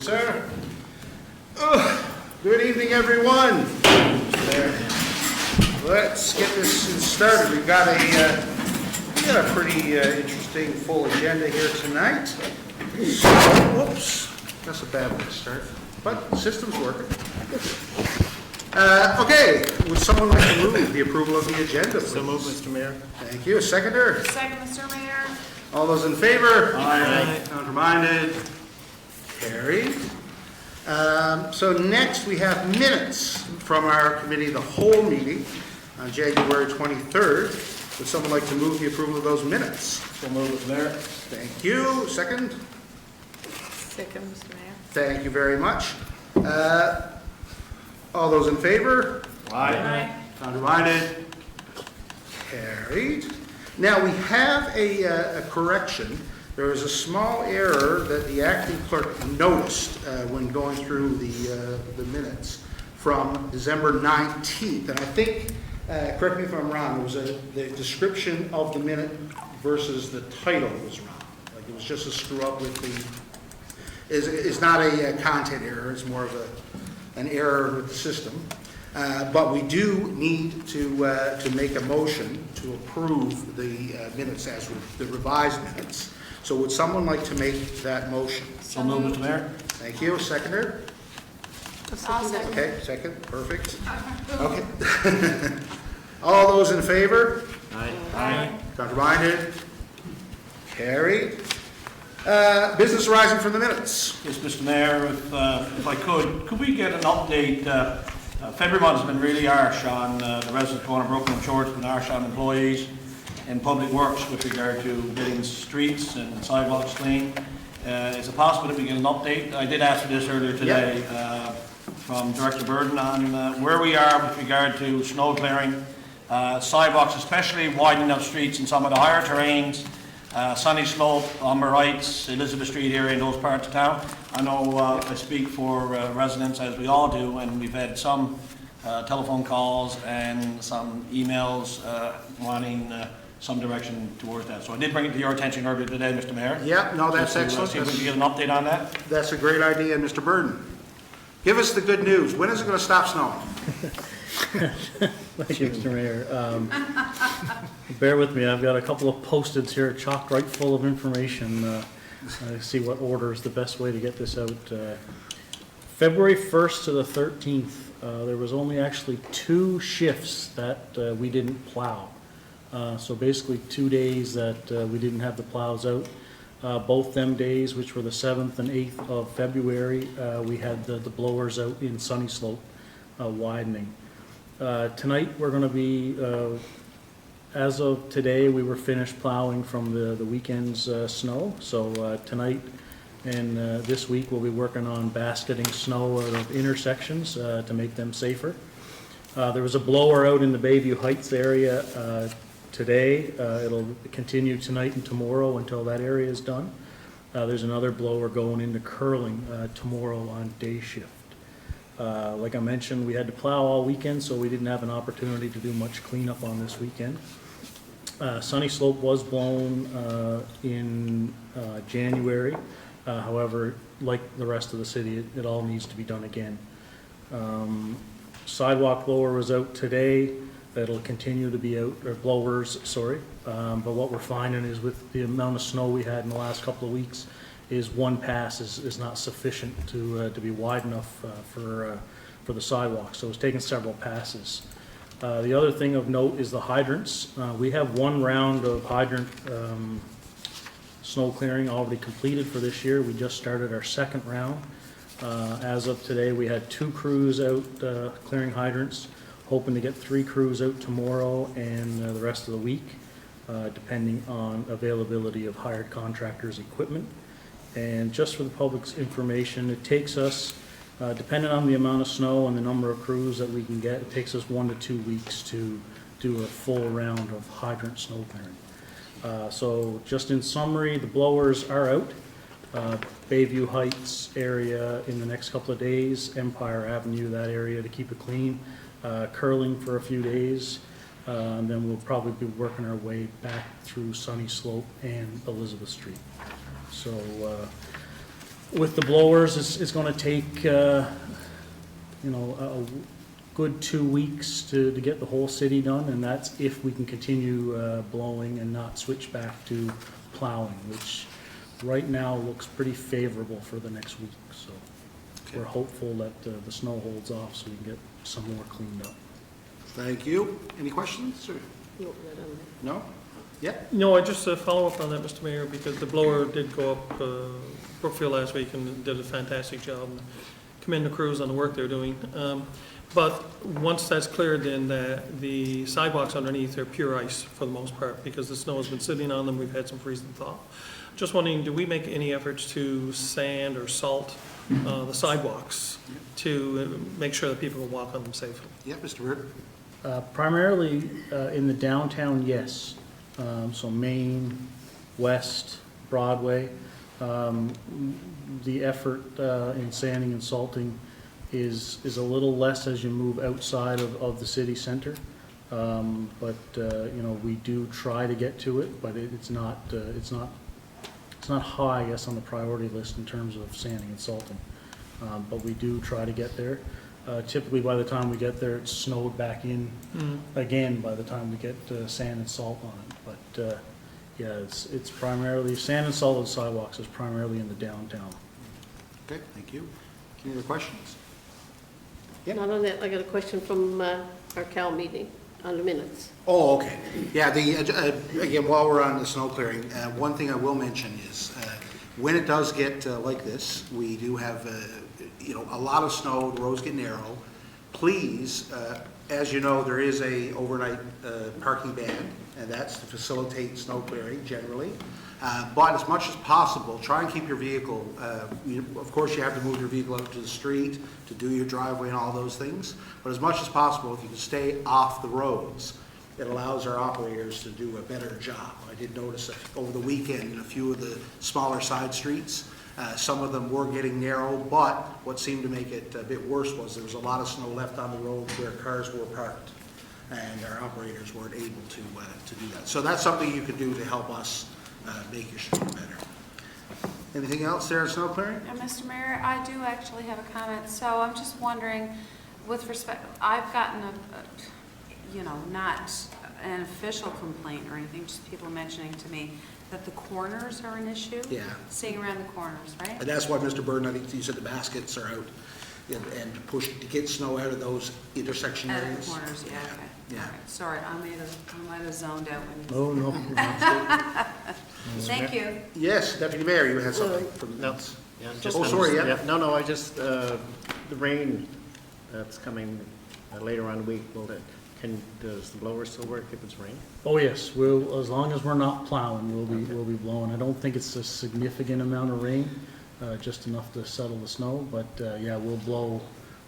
sir. Good evening, everyone. Let's get this started. We've got a pretty interesting full agenda here tonight. Whoops, that's a bad way to start, but the system's working. Okay, would someone like to move the approval of the agenda, please? So moved, Mr. Mayor. Thank you. A seconder? Second, Mr. Mayor. All those in favor? Aye. Counterminded? Carried. So next we have minutes from our committee of the whole meeting on January 23rd. Would someone like to move the approval of those minutes? So moved, Mr. Mayor. Thank you. Second? Second, Mr. Mayor. Thank you very much. All those in favor? Aye. Counterminded? Carried. Now we have a correction. There was a small error that the acting clerk noticed when going through the minutes from December 19th. And I think, correct me if I'm wrong, it was the description of the minute versus the title was wrong. Like it was just a screw up with the, it's not a content error, it's more of an error with the system. But we do need to make a motion to approve the minutes as the revised minutes. So would someone like to make that motion? So moved, Mr. Mayor. Thank you. Seconder? I'll second. Okay, second. Perfect. Okay. All those in favor? Aye. Counterminded? Carried. Business arising from the minutes. Yes, Mr. Mayor, if I could we get an update? February month has been really harsh on the residents going to Brooklyn Shores, it's been harsh on employees in public works with regard to getting streets and sidewalks clean. Is it possible that we get an update? I did ask for this earlier today from Director Burden on where we are with regard to snow clearing, sidewalks, especially widening of streets in some of the higher terrains, Sunny Slope, Umber Heights, Elizabeth Street area in those parts of town. I know I speak for residents, as we all do, and we've had some telephone calls and some emails wanting some direction towards that. So I did bring it to your attention earlier today, Mr. Mayor. Yeah, no, that's Just to excellent. see if we can get an update on that. That's a great idea, Mr. Burden. Give us the good news. When is it going to stop snowing? Thank you, Mr. Mayor. Bear with me, I've got a couple of post-its here chock right full of information. I see what order is the best way to get this out. February 1st to the 13th, there was only actually 2 shifts that we didn't plow. So basically 2 days that we didn't have the plows out. Both them days, which were the 7th and 8th of February, we had the blowers out in Sunny Slope widening. Tonight we're going to be, as of today, we were finished plowing from the weekend's snow. So tonight and this week we'll be working on basketing snow out of intersections to make them safer. There was a blower out in the Bayview Heights area today. It'll continue tonight and tomorrow until that area is done. There's another blower going into Curling tomorrow on day shift. Like I mentioned, we had to plow all weekend, so we didn't have an opportunity to do much cleanup on this weekend. Sunny Slope was blown in January. However, like the rest of the city, it all needs to be done again. Sidewalk blower was out today. That'll continue to be out, or blowers, sorry. But what we're finding is with the amount of snow we had in the last couple of weeks, is one pass is not sufficient to be wide enough for the sidewalk. So it's taken several passes. The other thing of note is the hydrants. We have 1 round of hydrant snow clearing already completed for this year. We just started our 2nd round. As of today, we had 2 crews out clearing hydrants, hoping to get 3 crews out tomorrow and the rest of the week, depending on availability of hired contractors' equipment. And just for the public's information, it takes us, depending on the amount of snow and the number of crews that we can get, it takes us 1 to 2 weeks to do a full round of hydrant snow clearing. So just in summary, the blowers are out. Bayview Heights area in the next couple of days, Empire Avenue, that area to keep it clean, Curling for a few days, and then we'll probably be working our way back through Sunny Slope and Elizabeth Street. So With the blowers, it's gonna take, a good 2 weeks to get the whole city done, and that's if we can continue blowing and not switch back to plowing, which right now looks pretty favorable for the next week, so we're hopeful that the snow holds off so we can get some more cleaned up. Thank you. Any questions, or? No? Yeah? No, I just follow up on that, Mr. Mayor, because the blower did go up Brookfield last week and did a fantastic job. Commend the crews on the work they're doing. But once that's cleared, then the sidewalks underneath are pure ice for the most part, because the snow has been sitting on them. We've had some freezing thaw. Just wondering, do we make any efforts to sand or salt the sidewalks to make sure that people can walk on them safely? Yeah, Mr. Bird? Primarily in the downtown, yes. So Main, West, Broadway. The effort in sanding and salting is a little less as you move outside of the city center. But we do try to get to it, but it's not high, I guess, on the priority list in terms of sanding and salting. But we do try to get there. Typically, by the time we get there, it's snowed back in again by the time we get sand and salt on it. But yeah, it's primarily, sand and salt on sidewalks is primarily in the downtown. Okay, thank you. Any other questions? Yeah. Not on that, I got a question from our Cal meeting on the minutes. Oh, okay. Yeah, again, while we're on the snow clearing, one thing I will mention is, when it does get like this, we do have, a lot of snow, the roads get narrow. Please, as you know, there is a overnight parking ban, and that's to facilitate snow clearing generally. But as much as possible, try and keep your vehicle, of course you have to move your vehicle out to the street to do your driveway and all those things, but as much as possible, if you can stay off the roads, it allows our operators to do a better job. I did notice that over the weekend in a few of the smaller side streets, some of them were getting narrow, but what seemed to make it a bit worse was there was a lot of snow left on the road where cars were parked, and our operators weren't able to do that. So that's something you could do to help us make your street better. Anything else there in snow clearing? Mr. Mayor, I do actually have a comment. So I'm just wondering, with respect, I've gotten not an official complaint or anything, just people mentioning to me that the corners are an issue. Yeah. Seeing around the corners, right? And that's why, Mr. Burden, I think you said the baskets are out and to get snow out of those intersection At areas. the corners, yeah, okay. Yeah. All right. Sorry, I might have zoned out when you. Oh, no. Thank you. Yes, Deputy Mayor, you had something from the No. notes. Yeah, Oh, sorry, yeah. No, I just, the rain that's coming later on in the week, does the blower still work if it's rain? Oh, yes, as long as we're not plowing, we'll be blowing. I don't think it's a significant amount of rain, just enough to settle the snow, but, yeah, we'll blow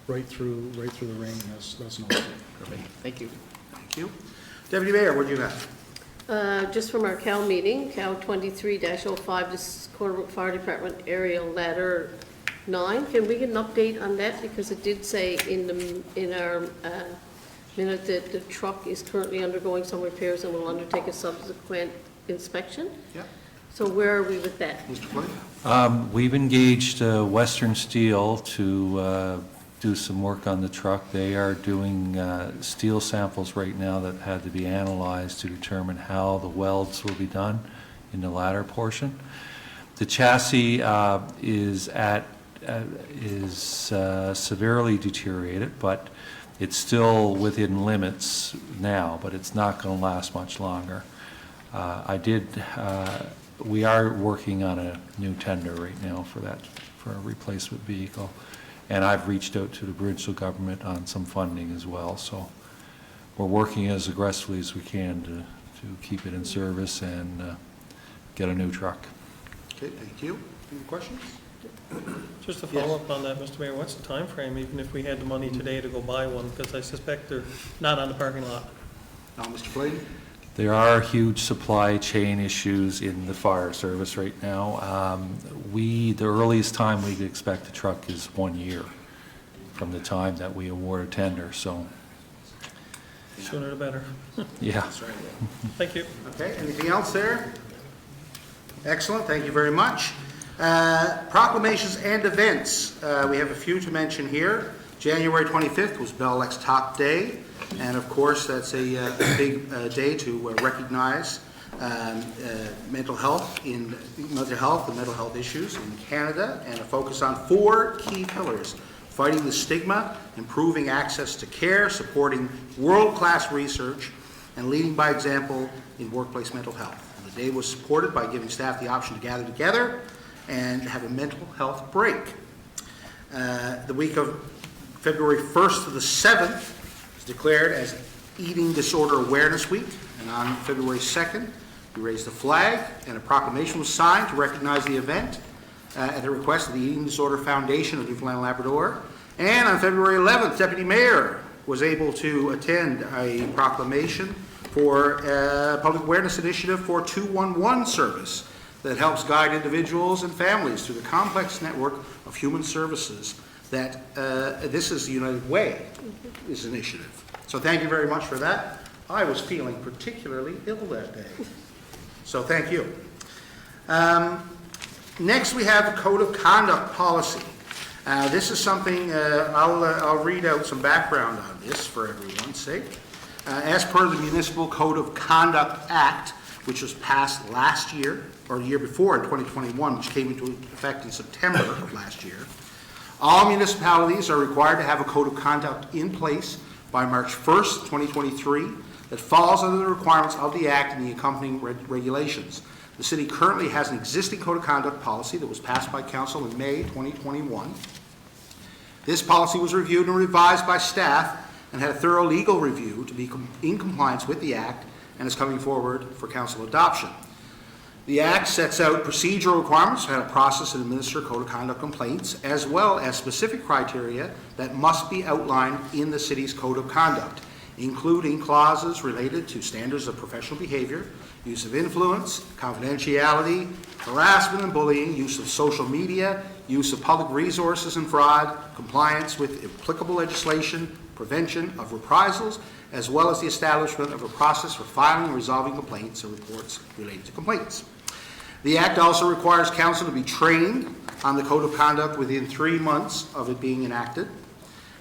right through the rain, that's no problem. Perfect, thank you. Thank you. Deputy Mayor, what do you have? Just from our Cal meeting, Cal 23-05, this Corner Brook Fire Department aerial ladder 9. Can we get an update on that? Because it did say in our minute that the truck is currently undergoing some repairs and will undertake a subsequent inspection. Yeah. So where are we with that? Mr. Flynn? We've engaged Western Steel to do some work on the truck. They are doing steel samples right now that had to be analyzed to determine how the welds will be done in the latter portion. The chassis is severely deteriorated, but it's still within limits now, but it's not going to last much longer. We are working on a new tender right now for a replacement vehicle. And I've reached out to the provincial government on some funding as well. So we're working as aggressively as we can to keep it in service and get a new truck. Okay, thank you. Any questions? Just to follow up on that, Mr. Mayor, what's the time frame, even if we had the money today to go buy one? Because I suspect they're not on the parking lot. Now, Mr. Flynn? There are huge supply chain issues in the fire service right now. The earliest time we could expect the truck is 1 year from the time that we award a tender, so, Sooner the better. yeah. That's right. Thank you. Okay, anything else there? Excellent, thank you very much. Proclamations and events. We have a few to mention here. January 25th was Bell X Talk Day, and of course that's a big day to recognize mental health and mental health issues in Canada, and a focus on 4 key pillars: fighting the stigma, improving access to care, supporting world-class research, and leading by example in workplace mental health. And the day was supported by giving staff the option to gather together and have a mental health break. The week of February 1st to the 7th is declared as Eating Disorder Awareness Week, and on February 2nd, we raised the flag and a proclamation was signed to recognize the event at the request of the Eating Disorder Foundation of Newfoundland and Labrador. And on February 11th, Deputy Mayor was able to attend a proclamation for a public awareness initiative for 211 service that helps guide individuals and families through the complex network of human services that this is the United Way, this initiative. So thank you very much for that. I was feeling particularly ill that day. So thank you. Next we have the Code of Conduct Policy. This is something, I'll read out some background on this for everyone's sake. As per the Municipal Code of Conduct Act, which was passed last year, or the year before in 2021, which came into effect in September of last year, all municipalities are required to have a code of conduct in place by March 1st, 2023, that falls under the requirements of the Act and the accompanying regulations. The city currently has an existing code of conduct policy that was passed by council in May 2021. This policy was reviewed and revised by staff and had a thorough legal review to be in compliance with the Act and is coming forward for council adoption. The Act sets out procedural requirements for how to process and administer code of conduct complaints, as well as specific criteria that must be outlined in the city's code of conduct, including clauses related to standards of professional behavior, use of influence, confidentiality, harassment and bullying, use of social media, use of public resources and fraud, compliance with applicable legislation, prevention of reprisals, as well as the establishment of a process for filing and resolving complaints and reports related to complaints. The Act also requires council to be trained on the Code of Conduct within 3 months of it being enacted,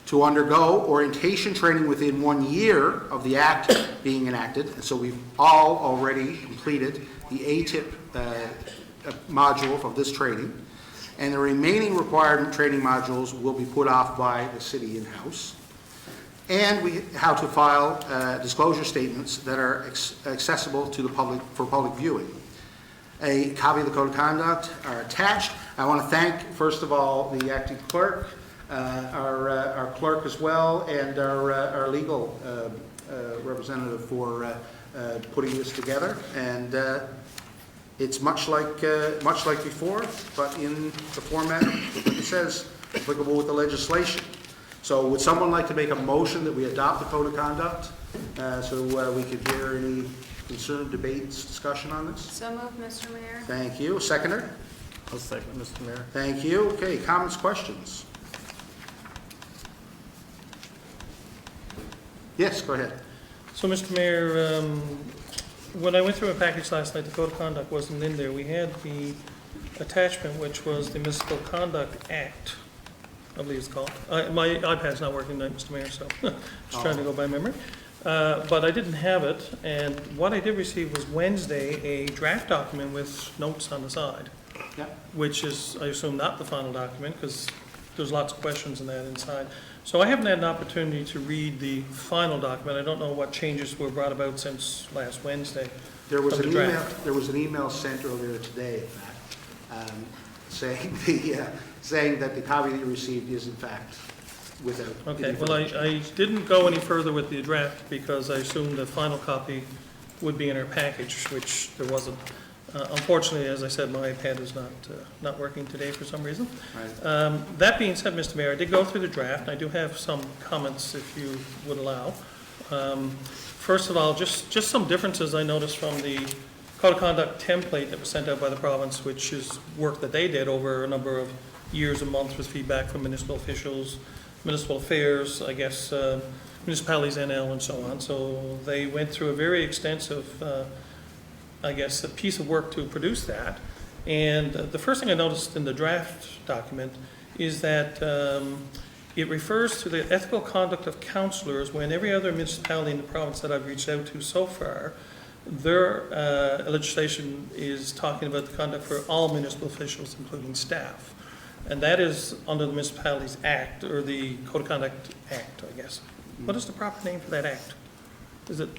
to undergo orientation training within 1 year of the Act being enacted, and so we've all already completed the ATIP module of this training, and the remaining required training modules will be put off by the city in-house. And how to file disclosure statements that are accessible to the public for public viewing. A copy of the Code of Conduct are attached. I want to thank, first of all, the acting clerk, our clerk as well, and our legal representative for putting this together. And it's much like before, but in the format that it says, applicable with the legislation. So would someone like to make a motion that we adopt the Code of Conduct so we could hear any concern, debates, discussion on this? So moved, Mr. Mayor. Thank you. A seconder? I'll second, Mr. Mayor. Thank you. Okay, comments, questions? Yes, go ahead. So, Mr. Mayor, when I went through a package last night, the Code of Conduct wasn't in there. We had the attachment, which was the Municipal Conduct Act, I believe it's called. My iPad's not working tonight, Mr. Mayor, so just trying to go by memory. But I didn't have it, and what I did receive was Wednesday a draft document with notes on the side, Yeah. which is, I assume, not the final document, because there's lots of questions in that inside. So I haven't had an opportunity to read the final document. I don't know what changes were brought about since last Wednesday. There was Of the an email. draft. There was an email sent earlier today, in fact, saying that the copy that you received is in fact without. Okay, well, I didn't go any further with the draft because I assumed the final copy would be in our package, which there wasn't. Unfortunately, as I said, my iPad is not working today for some reason. Right. That being said, Mr. Mayor, I did go through the draft. I do have some comments, if you would allow. First of all, just some differences I noticed from the Code of Conduct template that was sent out by the province, which is work that they did over a number of years and months with feedback from municipal officials, municipal affairs, I guess, municipalities, NL, and so on. So they went through a very extensive, I guess, a piece of work to produce that. And the first thing I noticed in the draft document is that it refers to the ethical conduct of councillors when every other municipality in the province that I've reached out to so far, their legislation is talking about the conduct for all municipal officials, including staff. And that is under the Municipalities Act, or the Code of Conduct Act, I guess. What is the proper name for that act? Is it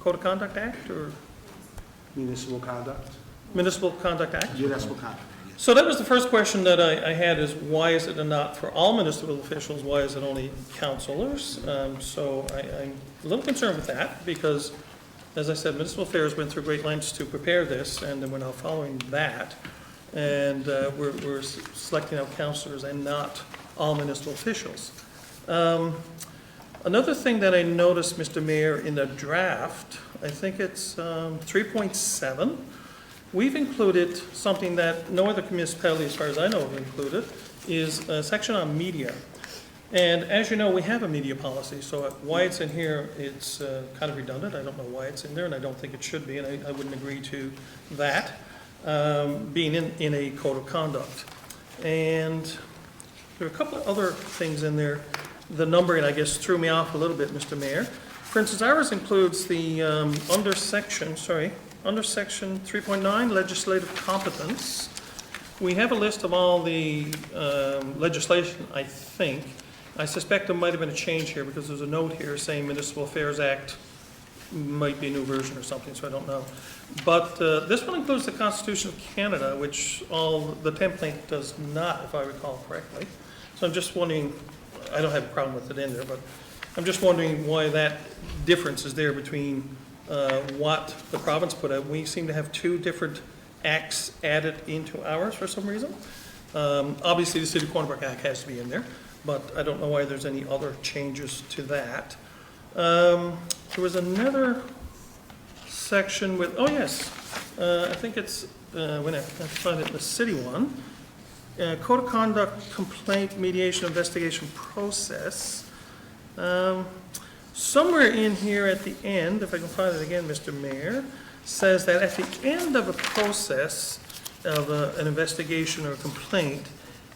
Code of Conduct Act or Municipal conduct? Municipal Conduct Act? Municipal conduct. So that was the first question that I had, is why is it not for all municipal officials? Why is it only councillors? So I'm a little concerned with that because, as I said, Municipal Affairs went through great lengths to prepare this, and then we're now following that. And we're selecting out councillors and not all municipal officials. Another thing that I noticed, Mr. Mayor, in the draft, I think it's 3.7, we've included something that no other municipality, as far as I know, have included, is a section on media. And as you know, we have a media policy, so why it's in here, it's kind of redundant. I don't know why it's in there, and I don't think it should be, and I wouldn't agree to that being in a code of conduct. And there are a couple of other things in there. The numbering, I guess, threw me off a little bit, Mr. Mayor. For instance, ours includes the under section 3.9, legislative competence. We have a list of all the legislation, I think. I suspect there might have been a change here because there's a note here saying Municipal Affairs Act might be a new version or something, so I don't know. But this one includes the Constitution of Canada, which the template does not, if I recall correctly. So I'm just wondering, I don't have a problem with it in there, but I'm just wondering why that difference is there between what the province put out. We seem to have two different acts added into ours for some reason. Obviously, the City of Corner Brook Act has to be in there, but I don't know why there's any other changes to that. There was another section with, oh yes, I think it's, when I find it in the city one, Code of Conduct Complaint Mediation Investigation Process. Somewhere in here at the end, if I can find it again, Mr. Mayor, says that at the end of a process of an investigation or a complaint,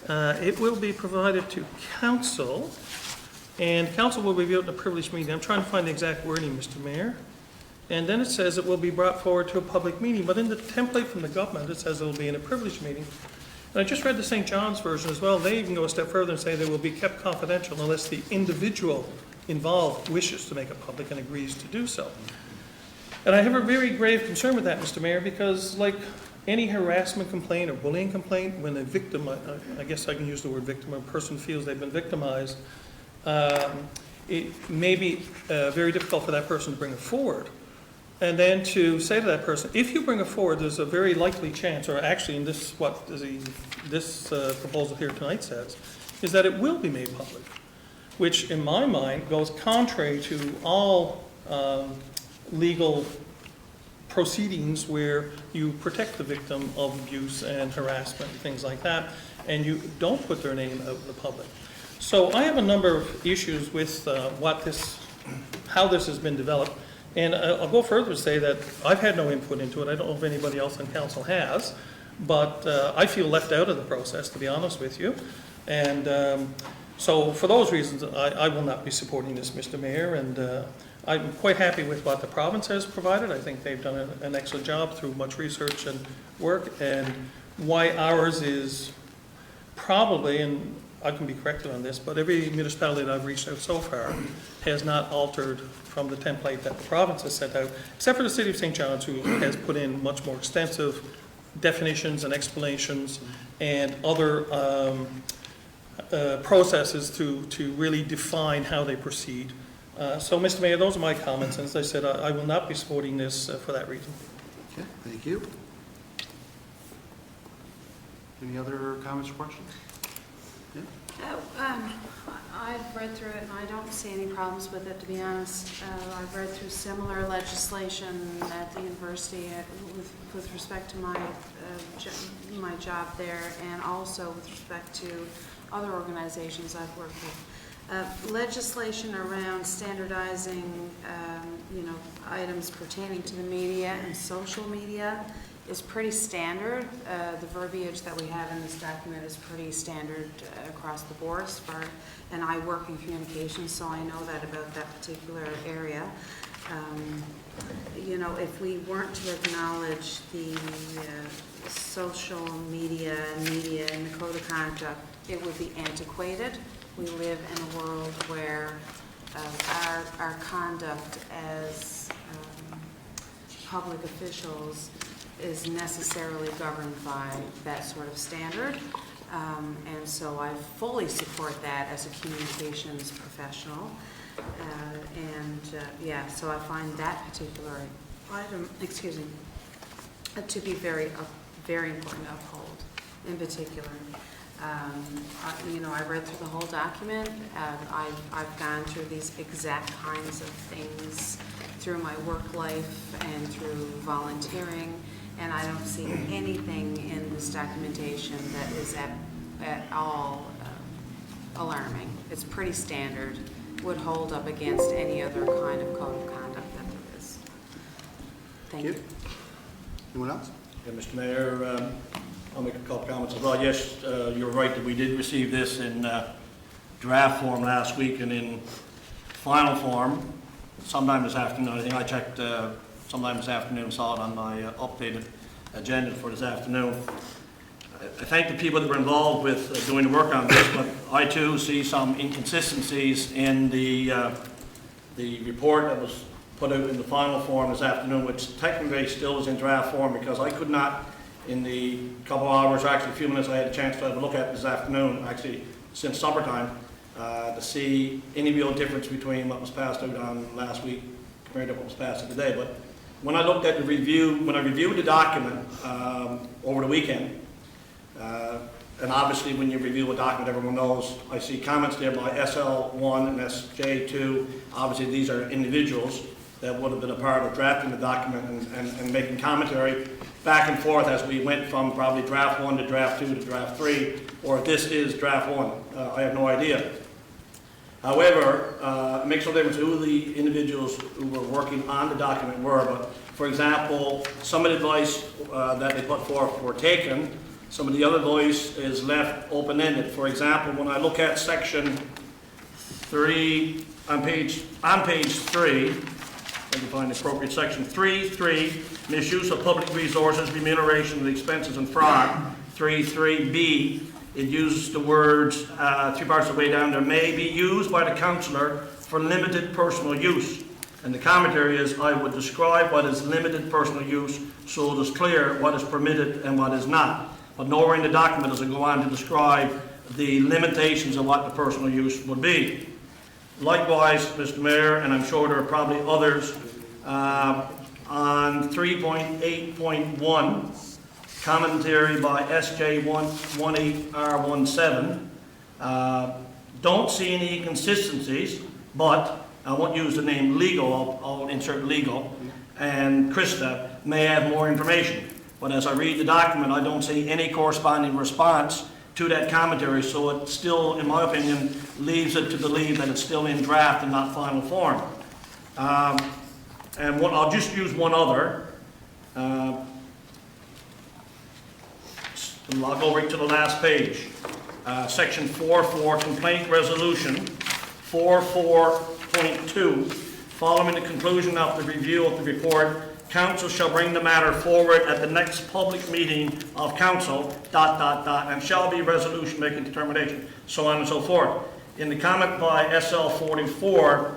it will be provided to council, and council will review it in a privileged meeting. I'm trying to find the exact wording, Mr. Mayor. And then it says it will be brought forward to a public meeting, but in the template from the government, it says it will be in a privileged meeting. And I just read the St. John's version as well. They even go a step further and say they will be kept confidential unless the individual involved wishes to make it public and agrees to do so. And I have a very grave concern with that, Mr. Mayor, because like any harassment complaint or bullying complaint, when a victim, I guess I can use the word victim, a person feels they've been victimized, it may be very difficult for that person to bring it forward. And then to say to that person, if you bring it forward, there's a very likely chance, or actually in this, this proposal here tonight says, is that it will be made public, which in my mind goes contrary to all legal proceedings where you protect the victim of abuse and harassment, things like that, and you don't put their name out in the public. So I have a number of issues with how this has been developed. And I'll go further to say that I've had no input into it. I don't know if anybody else on council has, but I feel left out of the process, to be honest with you. And so for those reasons, I will not be supporting this, Mr. Mayor. And I'm quite happy with what the province has provided. I think they've done an excellent job through much research and work. And why ours is probably, and I can be corrected on this, but every municipality that I've reached out so far has not altered from the template that the province has set out, except for the City of St. John's, who has put in much more extensive definitions and explanations and other processes to really define how they proceed. So, Mr. Mayor, those are my comments, and as I said, I will not be supporting this for that reason. Okay, thank you. Any other comments or questions? I've read through it and I don't see any problems with it, to be honest. I've read through similar legislation at the university with respect to my job there, and also with respect to other organizations I've worked with. Legislation around standardizing, items pertaining to the media and social media is pretty standard. The verbiage that we have in this document is pretty standard across the board as far, and I work in communications, so I know that about that particular area. You know, if we weren't to acknowledge the social media and media in the code of conduct, it would be antiquated. We live in a world where our conduct as public officials is necessarily governed by that sort of standard. And so I fully support that as a communications professional. Yeah, so I find that particular item, to be very important to uphold in particular. You know, I read through the whole document. I've gone through these exact kinds of things through my work life and through volunteering, and I don't see anything in this documentation that is at all alarming. It's pretty standard, would hold up against any other kind of code of conduct that there is. Thank you. Anyone else? Yeah, Mr. Mayor, I'll make a couple comments as well. Yes, you're right that we did receive this in draft form last week and in final form sometime this afternoon. I think I checked sometime this afternoon, saw it on my updated agenda for this afternoon. I thank the people that were involved with doing the work on this, but I too see some inconsistencies in the report that was put out in the final form this afternoon, which technically still is in draft form, because I could not, in the couple of hours, or actually a few minutes I had a chance to have a look at this afternoon, actually since summertime, to see any real difference between what was passed out on last week compared to what was passed today. But when I looked at the review, when I reviewed the document over the weekend, and obviously when you review a document, everyone knows, I see comments there by SL1 and SJ2. Obviously these are individuals that would have been a part of drafting the document and making commentary back and forth as we went from probably draft 1 to draft 2 to draft 3, or if this is draft 1. I have no idea. However, it makes no difference who the individuals who were working on the document were, but for example, some of the advice that they put forth were taken. Some of the other advice is left open-ended. For example, when I look at section 3, on page 3, I can find the appropriate section, 3.3, misuse of public resources, remuneration of expenses and fraud. 3.3b, it uses the words, 3 parts of the way down there, may be used by the councillor for limited personal use. And the commentary is, I would describe what is limited personal use so it is clear what is permitted and what is not. But nowhere in the document does it go on to describe the limitations of what the personal use would be. Likewise, Mr. Mayor, and I'm sure there are probably others, on 3.8.1, commentary by SJ18R17, don't see any inconsistencies, but I won't use the name legal, I'll insert legal, and Krista may have more information. But as I read the document, I don't see any corresponding response to that commentary, so it still, in my opinion, leaves it to believe that it's still in draft and not final form. I'll just use one other. I'll go right to the last page. Section 4.4, complaint resolution, 4.4.2, following the conclusion of the review of the report, council shall bring the matter forward at the next public meeting of council, ... and shall be resolution making determination, so on and so forth. In the comment by SL44,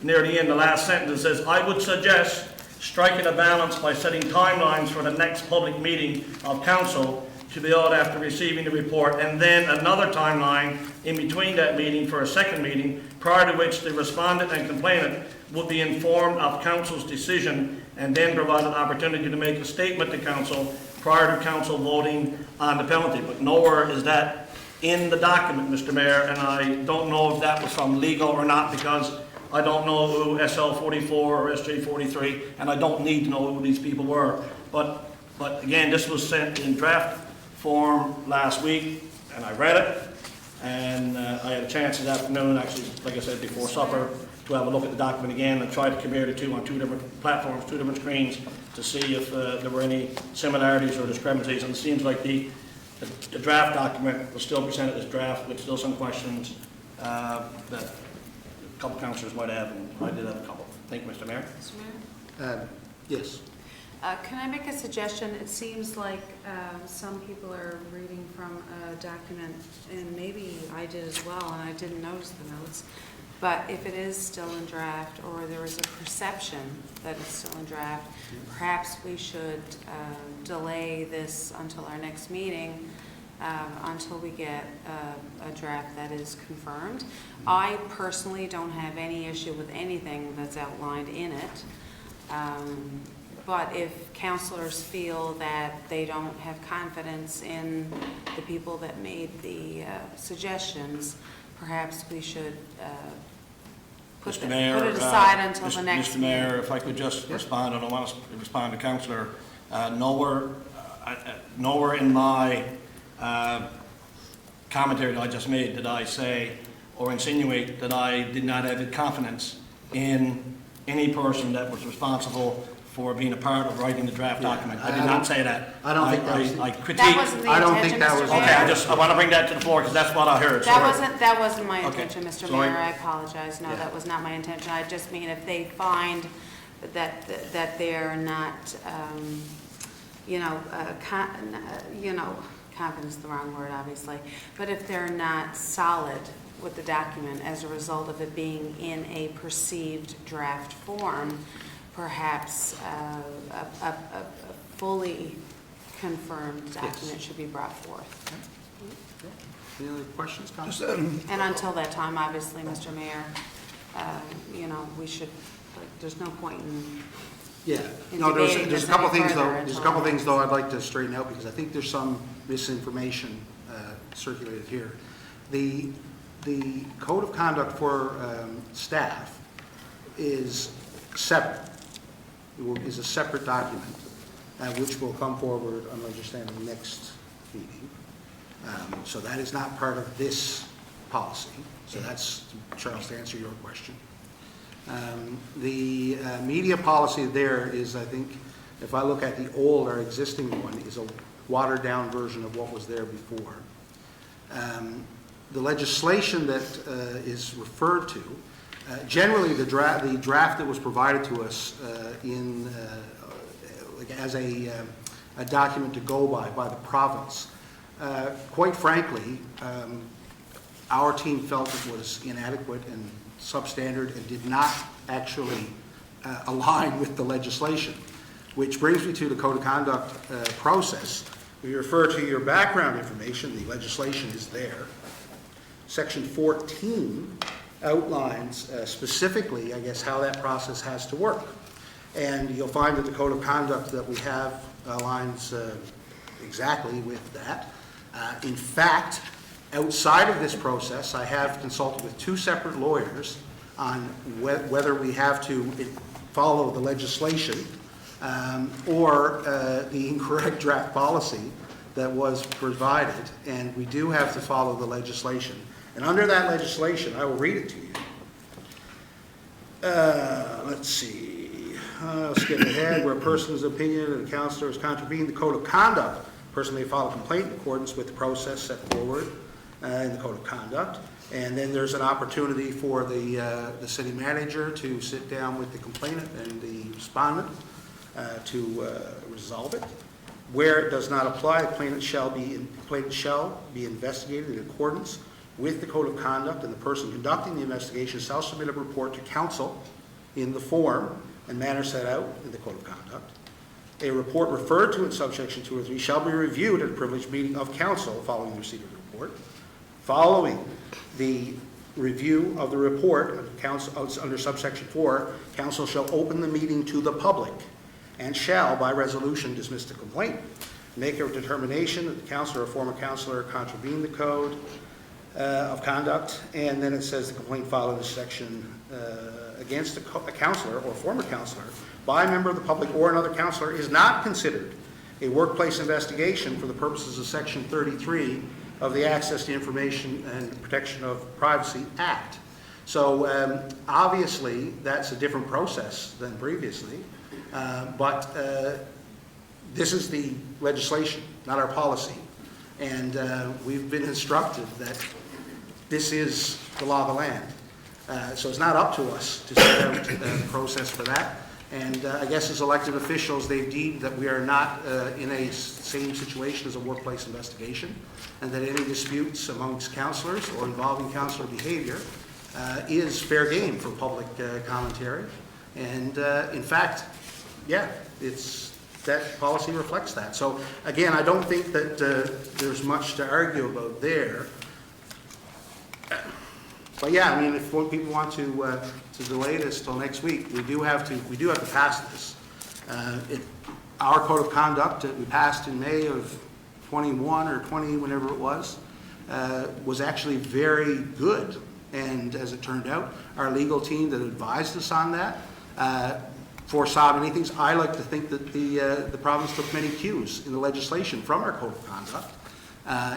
near the end, the last sentence says, I would suggest striking a balance by setting timelines for the next public meeting of council to be held after receiving the report, and then another timeline in between that meeting for a second meeting, prior to which the respondent and complainant would be informed of council's decision and then provide an opportunity to make a statement to council prior to council voting on the penalty. But nowhere is that in the document, Mr. Mayor, and I don't know if that was from legal or not, because I don't know who SL44 or SJ43, and I don't need to know who these people were. But again, this was sent in draft form last week, and I read it, And I had a chance this afternoon, actually, like I said, before supper, to have a look at the document again and try to compare the two on two different platforms, two different screens, to see if there were any similarities or discrepancies. And it seems like the draft document was still presented as draft with still some questions that a couple councillors might have, and I did have a couple. Thank you, Mr. Mayor. Mr. Mayor? Yes. Can I make a suggestion? It seems like some people are reading from a document, and maybe I did as well, and I didn't notice the notes. But if it is still in draft, or there is a perception that it's still in draft, perhaps we should delay this until our next meeting, until we get a draft that is confirmed. I personally don't have any issue with anything that's outlined in it. But if councilors feel that they don't have confidence in the people that made the suggestions, perhaps we should put Mr. Mayor, it aside until the next Mr. meeting. Mayor, if I could just respond, I don't want to respond to Councillor. Nowhere in my commentary that I just made did I say or insinuate that I did not have confidence in any person that was responsible for being a part of writing the draft document. I did not say that. I don't think that was I critiqued. That wasn't the I don't intention, think that Mr. was- Mayor. Okay, I want to bring that to the floor because that's what I heard. Sorry. That wasn't my Okay, intention, Mr. sorry. Mayor, I apologize. No, Yeah. that was not my intention. I just mean if they find that they're not, confidence is the wrong word, obviously, but if they're not solid with the document as a result of it being in a perceived draft form, perhaps a fully confirmed document should be brought forth. Any other questions, Councilor? And until that time, obviously, Mr. Mayor, we should, there's no point in, Yeah, in no, there's debating a this couple any things though, further there's a until couple our things next- though I'd like to straighten out because I think there's some misinformation circulated here. The code of conduct for staff is separate. Is a separate document, which will come forward on understanding next meeting. So that is not part of this policy. So that's, Charles, to answer your question. The media policy there is, I think, if I look at the old, our existing one, is a watered-down version of what was there before. The legislation that is referred to, generally the draft that was provided to us as a document to go by the province, quite frankly, our team felt it was inadequate and substandard and did not actually align with the legislation, which brings me to the code of conduct process. We refer to your background information, the legislation is there. Section 14 outlines specifically, I guess, how that process has to work. And you'll find that the code of conduct that we have aligns exactly with that. In fact, outside of this process, I have consulted with two separate lawyers on whether we have to follow the legislation or the incorrect draft policy that was provided, and we do have to follow the legislation. And under that legislation, I will read it to you. Let's see. I'll skip ahead. Where a person's opinion of the councillor has contravened the code of conduct, a person may file a complaint in accordance with the process set forward in the code of conduct. And then there's an opportunity for the city manager to sit down with the complainant and the respondent to resolve it. Where it does not apply, the complainant shall be investigated in accordance with the code of conduct, and the person conducting the investigation shall submit a report to council in the form and manner set out in the code of conduct. A report referred to in subsection 2 or 3 shall be reviewed at a privileged meeting of council following the receipt of the report. Following the review of the report, under subsection 4, council shall open the meeting to the public and shall, by resolution, dismiss the complaint. Make a determination that the councillor or former councillor contravened the code of conduct, and then it says the complaint filed in this section against a councillor or former councillor by a member of the public or another councillor is not considered a workplace investigation for the purposes of section 33 of the Access to Information and Protection of Privacy Act. So obviously, that's a different process than previously, but this is the legislation, not our policy. And we've been instructed that this is the law of the land. So it's not up to us to set out the process for that. And I guess as elected officials, they've deemed that we are not in a same situation as a workplace investigation, and that any disputes amongst councillors or involving councillor behavior is fair game for public commentary. And in fact, yeah, that policy reflects that. So again, I don't think that there's much to argue about there. But yeah, I mean, if people want to delay this till next week, we do have to pass this. Our code of conduct that we passed in May of 21 or 20, whenever it was actually very good. And as it turned out, our legal team that advised us on that foresaw many things. I like to think that the province took many cues in the legislation from our code of conduct.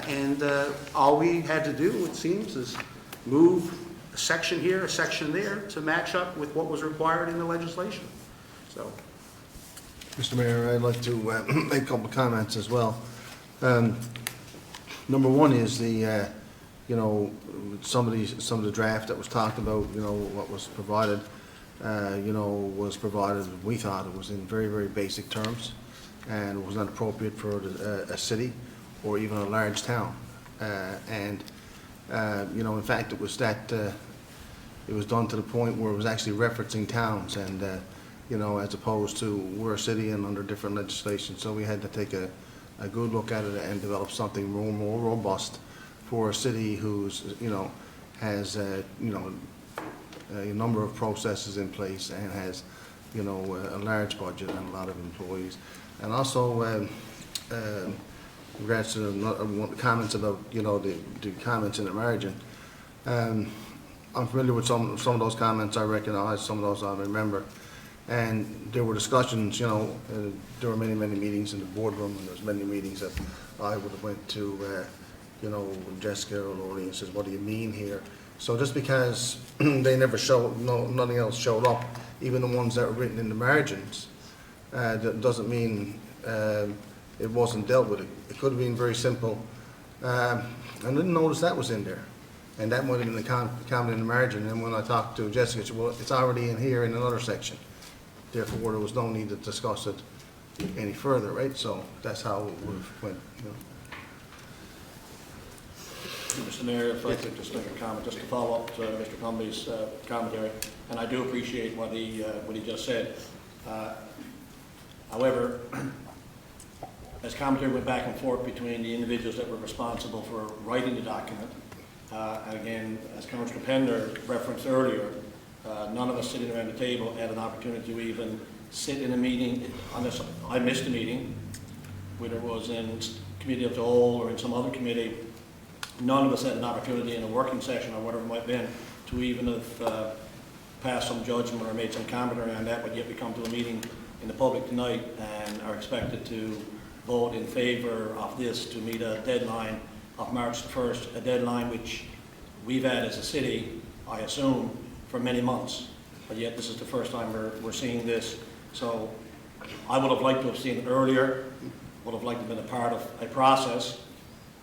And all we had to do, it seems, is move a section here, a section there to match up with what was required in the legislation. So, Mr. Mayor, I'd like to make a couple of comments as well. Number one is the, you know, some of the draft that was talked about, you know, what was provided, you know, was provided, we thought it was in very, very basic terms, and it was not appropriate for a city or even a large town. You know, in fact, it was that it was done to the point where it was actually referencing towns, and you know, as opposed to we're a city and under different legislation. So we had to take a good look at it and develop something more robust for a city who's, you know, has you know, a number of processes in place and has, you know, a large budget and a lot of employees. And also, regards to the comments about, you know, the comments in the margin. I'm familiar with some of those comments. I recognize some of those I remember. And there were discussions, you know, there were many meetings in the boardroom, and there was many meetings that I would have went to, you know, Jessica or Lori and says, what do you mean here? So just because they never showed, nothing else showed up, even the ones that were written in the margins, that doesn't mean it wasn't dealt with. It could have been very simple. I didn't notice that was in there. And that might have been the comment in the margin. And when I talked to Jessica, she said, well, it's already in here in another section. Therefore, there was no need to discuss it any further, right? So that's how it would have went, you know. Mr. Mayor, if I could just make a comment, just to follow up to Mr. Cumby's commentary, and I do appreciate what he just said. However, as commentary went back and forth between the individuals that were responsible for writing the document, and again, as Councillor Pender referenced earlier, none of us sitting around the table had an opportunity to even sit in a meeting, unless I missed a meeting, whether it was in committee of the whole or in some other committee. None of us had an opportunity in a working session or whatever it might have been to even have passed some judgment or made some comment around that, but yet we come to a meeting in the public tonight and are expected to vote in favour of this to meet a deadline of March the 1st, a deadline which we've had as a city, I assume, for many months. But yet this is the first time we're seeing this. So I would have liked to have seen it earlier, would have liked to have been a part of a process,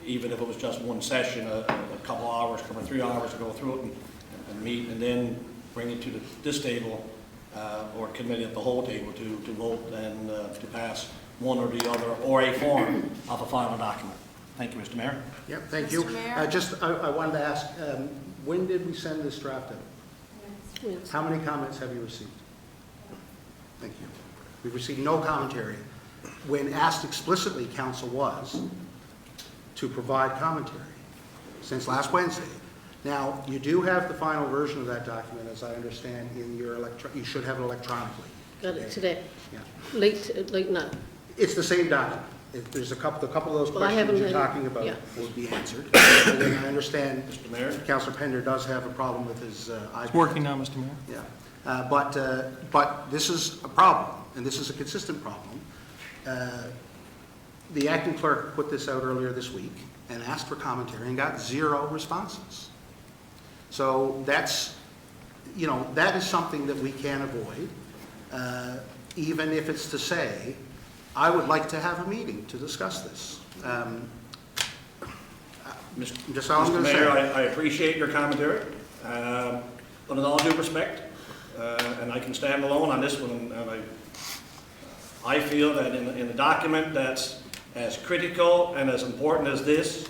even if it was just one session, a couple hours, 3 hours to go through it and meet, and then bring it to this table or committee at the whole table to vote and to pass one or the other, or a form of a final document. Thank you, Mr. Mayor. Yep, thank you. Mr. Mayor? I wanted to ask, when did we send this draft out? Yes. How many comments have you received? Thank you. We've received no commentary. When asked explicitly, council was to provide commentary since last Wednesday. Now, you do have the final version of that document, as I understand, in your you should have it electronically. Got it today, Yeah. late night. It's the same document. There's a couple of those Well, I questions haven't you're had- talking about yeah. will be answered. And then I understand Mr. Mayor? Councillor Pender does have a problem with his iPad. It's working now, Mr. Mayor. Yeah, but this is a problem, and this is a consistent problem. The acting clerk put this out earlier this week, and asked for commentary and got 0 responses. So that's, that is something that we can avoid, even if it's to say, I would like to have a meeting to discuss this. Just all I'm Mr. going to Mayor, say. I appreciate your commentary, but in all due respect, and I can stand alone on this one, and I feel that in a document that's as critical and as important as this,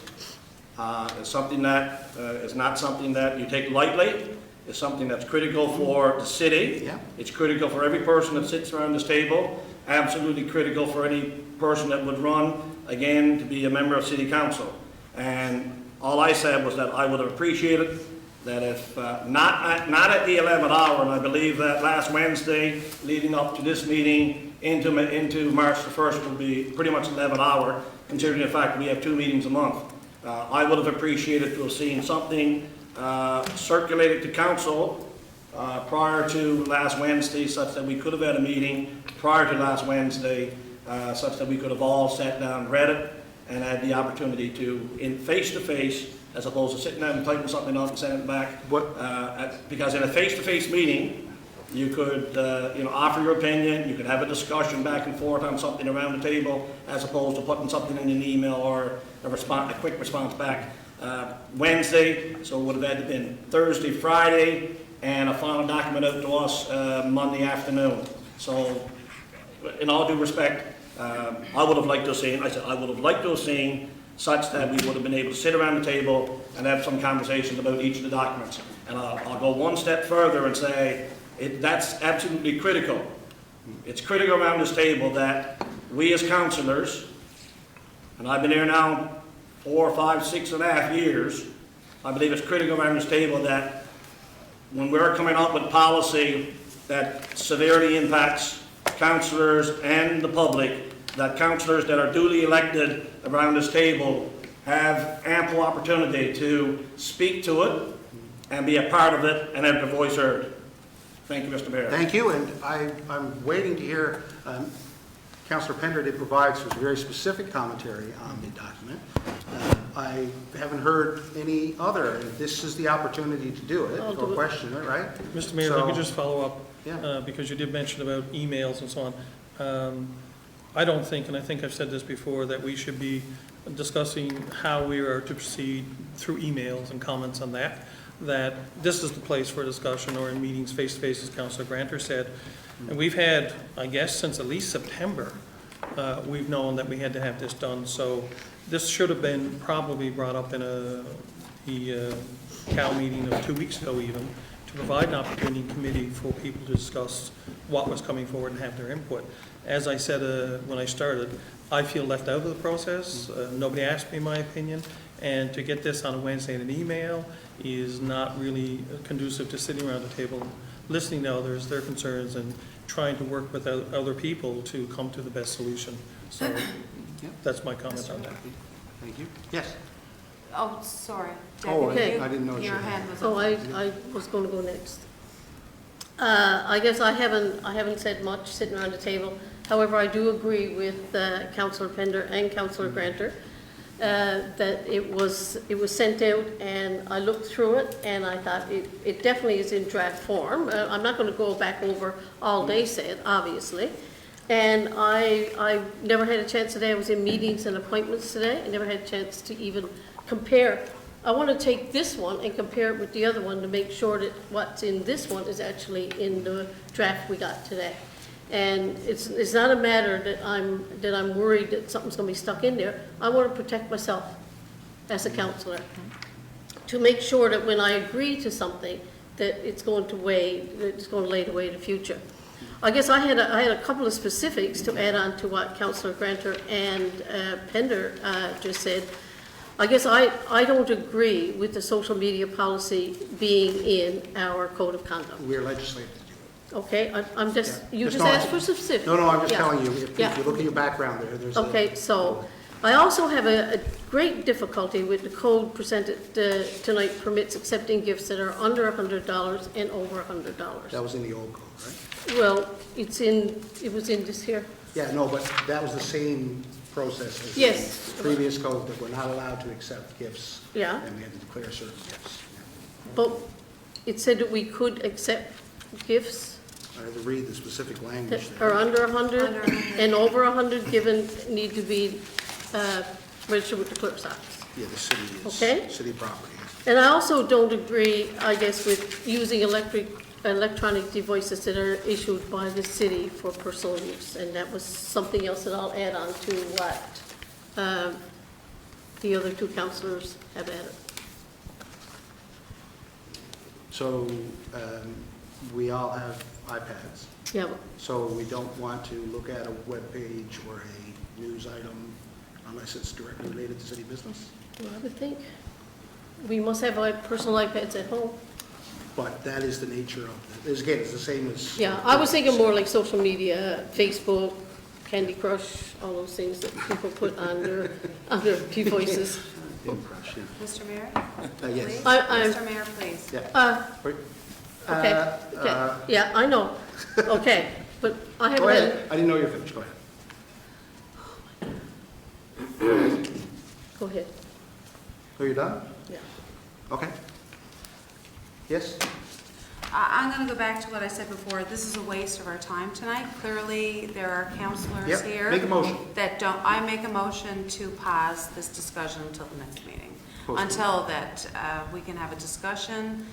is something that is not something that you take lightly. It's something that's critical for the city. Yeah. It's critical for every person that sits around this table. Absolutely critical for any person that would run again to be a member of City Council. And all I said was that I would have appreciated that if not at the 11th hour, and I believe that last Wednesday leading up to this meeting into March the 1st will be pretty much 11th hour, considering the fact that we have 2 meetings a month. I would have appreciated to have seen something circulated to council prior to last Wednesday, such that we could have had a meeting prior to last Wednesday, such that we could have all sat down, read it, and had the opportunity to, in face-to-face, as opposed to sitting down and typing something up and sending it back. Because in a face-to-face meeting, you could offer your opinion, you could have a discussion back and forth on something around the table, as opposed to putting something in an email or a quick response back. Wednesday, so it would have had to been Thursday, Friday, and a final document out to us Monday afternoon. So, in all due respect, I would have liked to have seen such that we would have been able to sit around the table and have some conversations about each of the documents. And I'll go one step further and say that's absolutely critical. It's critical around this table that we as councillors, and I've been here now 4, 5, 6.5 years, I believe it's critical around this table that when we're coming up with policy that severely impacts councillors and the public, that councillors that are duly elected around this table have ample opportunity to speak to it and be a part of it and have their voice heard. Thank you, Mr. Mayor. Thank you, and I'm waiting to hear, Councillor Pender did provide some very specific commentary on the document. I haven't heard any other, and this is the opportunity to do it, I'll or do it. question it, right? Mr. Mayor, if I could So- just follow up, Yeah. because you did mention about emails and so on. I don't think, and I think I've said this before, that we should be discussing how we are to proceed through emails and comments on that, that this is the place for discussion, or in meetings face-to-face, as Councillor Granter said. And we've had, I guess, since at least September, we've known that we had to have this done. So this should have been probably brought up in the CAL meeting of 2 weeks ago even, to provide an opportunity in committee for people to discuss what was coming forward and have their input. As I said when I started, I feel left out of the process. Nobody asked me my opinion, and to get this on a Wednesday in an email is not really conducive to sitting around the table, listening to others, their concerns, and trying to work with other people to come to the best solution. So that's my comment on that. Thank you. Yes? Oh, sorry. Oh, Debbie, I didn't know your you had- hand was Oh, up. I was going to go next. I guess I haven't said much sitting around the table. However, I do agree with Councillor Pender and Councillor Granter that it was sent out, and I looked through it, and I thought it definitely is in draft form. I'm not going to go back over all they said, obviously. And I never had a chance today. I was in meetings and appointments today. I never had a chance to even compare. I want to take this one and compare it with the other one to make sure that what's in this one is actually in the draft we got today. And it's not a matter that I'm worried that something's going to be stuck in there. I want to protect myself as a councillor, to make sure that when I agree to something, that it's going to lay the way in the future. I guess I had a couple of specifics to add on to what Councillor Granter and Pender just said. I guess I don't agree with the social media policy being in our code of conduct. We're legislating. Okay, I'm just, Yeah. you Just just no, asked for specifics. No, I'm just Yeah. telling you, if Yeah. you look at your background there's a... Okay, so I also have a great difficulty with the code presented tonight permits accepting gifts that are under $100 and over $100. That was in the old code, right? Well, it was in this here. Yeah, no, but that was the same process as Yes. the previous code, that we're not allowed to accept gifts. Yeah. And we had to declare certain gifts. But it said that we could accept gifts I had to read the specific language that there. are under 100, Under 100. and over 100 given, need to be registered with the clerk's office. Yeah, the city is, Okay. city property. And I also don't agree, I guess, with using electronic devices that are issued by the city for personal use. And that was something else that I'll add on to what the other two councillors have added. So, we all have iPads, Yeah, so we don't want to look at a web page or a news item unless it's directly related to city business. well, I would think. We must have our personal iPads at home. But that is the nature of it. Again, it's the same as. Yeah, I was thinking more like social media, Facebook, Candy Crush, all those things that people put on their devices. Impression. Mr. Mayor? Yes. Please? I'm- Mr. Mayor, please. Yeah. Okay, okay, yeah, I know, okay, but I Go haven't had, ahead. I didn't know you were finished. Go ahead. go ahead, Are you done? yeah. Okay. Yes? I'm going to go back to what I said before. This is a waste of our time tonight. Clearly, there are counselors Yep. here. Make a motion. That don't, I make a motion to pause this discussion until the next meeting. Postpone. Until that, we can have a discussion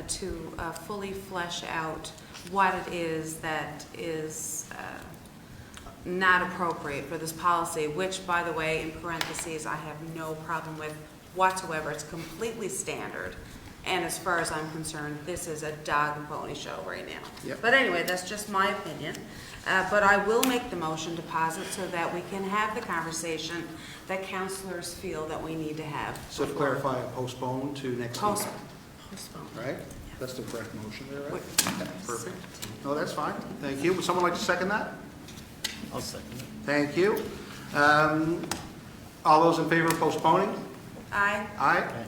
to fully flesh out what it is that is not appropriate for this policy, which, by the way, in parentheses, I have no problem with whatsoever. It's completely standard. And as far as I'm concerned, this is a dog and pony show right now. Yep. But anyway, that's just my opinion. But I will make the motion to pause it so that we can have the conversation that counselors feel that we need to have. So to clarify, postpone to next week, Postpone. right? That's the correct motion there, right? Wait. Yeah, perfect. No, that's fine. Thank you. Would someone like to second that? I'll second it. Thank you. All those in favor of postponing? Aye. Aye?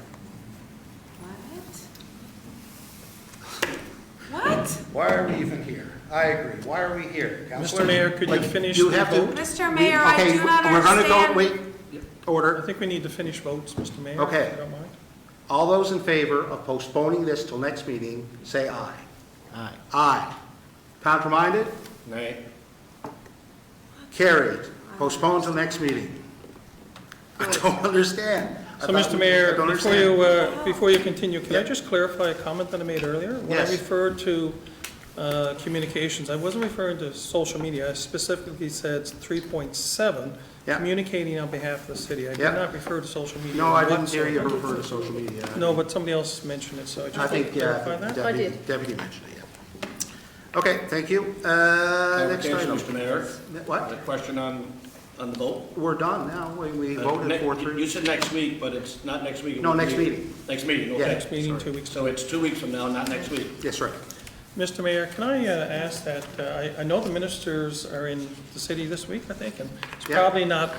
What? Why are we even here? I agree. Why are we here? Counselor? Mr. Mayor, could you Like, finish you the have to- vote? Mr. Mayor, I Okay, do not we're gonna go, understand. wait, I order. think we need to finish votes, Mr. Mayor. Okay. If you don't mind. All those in favor of postponing this till next meeting, say aye. Aye. Aye. Contraminded? Nay. Carried. Postpone till next meeting. I don't understand. I So, thought Mr. we- I Mayor, don't before you continue, can I Yeah. just clarify a comment that I made earlier? When I Yes. referred to communications, I wasn't referring to social media. I specifically said 3.7, Yeah. communicating on behalf of the city. I did Yeah. not refer to social media. No, I didn't hear you whatsoever. refer to social media. No, but somebody else mentioned it, so I I just want think, to clarify that. I did. Deputy mentioned it, yeah. Okay, thank you. Next Clarification, item. Mr. Mayor, What? a question on the vote. We're done now. We voted You 4-3. said next week, but it's not next week. it No, would next be- meeting. Next meeting, Yeah. okay. Next meeting, sorry. 2 weeks. So it's 2 weeks from now, not next week. Yes, right. Mr. Mayor, can I ask that, I know the ministers are in the city this week, I think, and it's Yeah. probably not,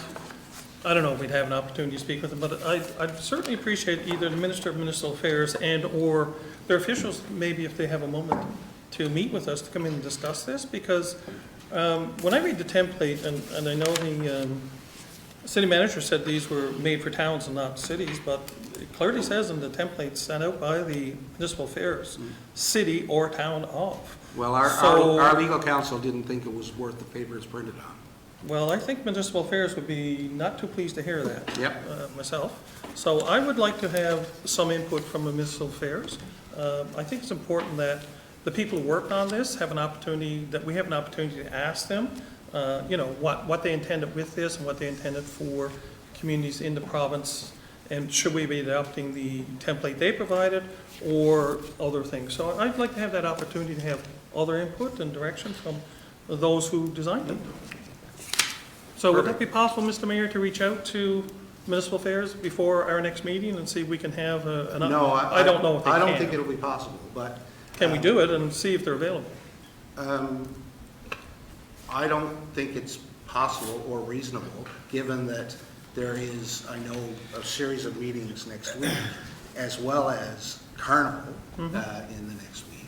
I don't know if we'd have an opportunity to speak with them, but I'd certainly appreciate either the Minister of Municipal Affairs and/or their officials, maybe if they have a moment, to meet with us to come in and discuss this, because when I read the template, and I know the city manager said these were made for towns and not cities, but it clearly says in the template sent out by the Municipal Affairs, city or town of. Well, So- our legal counsel didn't think it was worth the paper it's printed on. Well, I think Municipal Affairs would be not too pleased to hear that. Yep. Myself. So I would like to have some input from the Municipal Affairs. I think it's important that the people who work on this have an opportunity, that we have an opportunity to ask them, what they intended with this and what they intended for communities in the province, and should we be adopting the template they provided or other things. So I'd like to have that opportunity to have other input and direction from those who designed it. So would that be possible, Mr. Mayor, to reach out to Municipal Affairs before our next meeting and see if we can have an... No, I don't know if they I don't can. think it'll be possible, but. Can we do it and see if they're available? I don't think it's possible or reasonable, given that there is, I know, a series of meetings next week, as well as Carnival in the next week.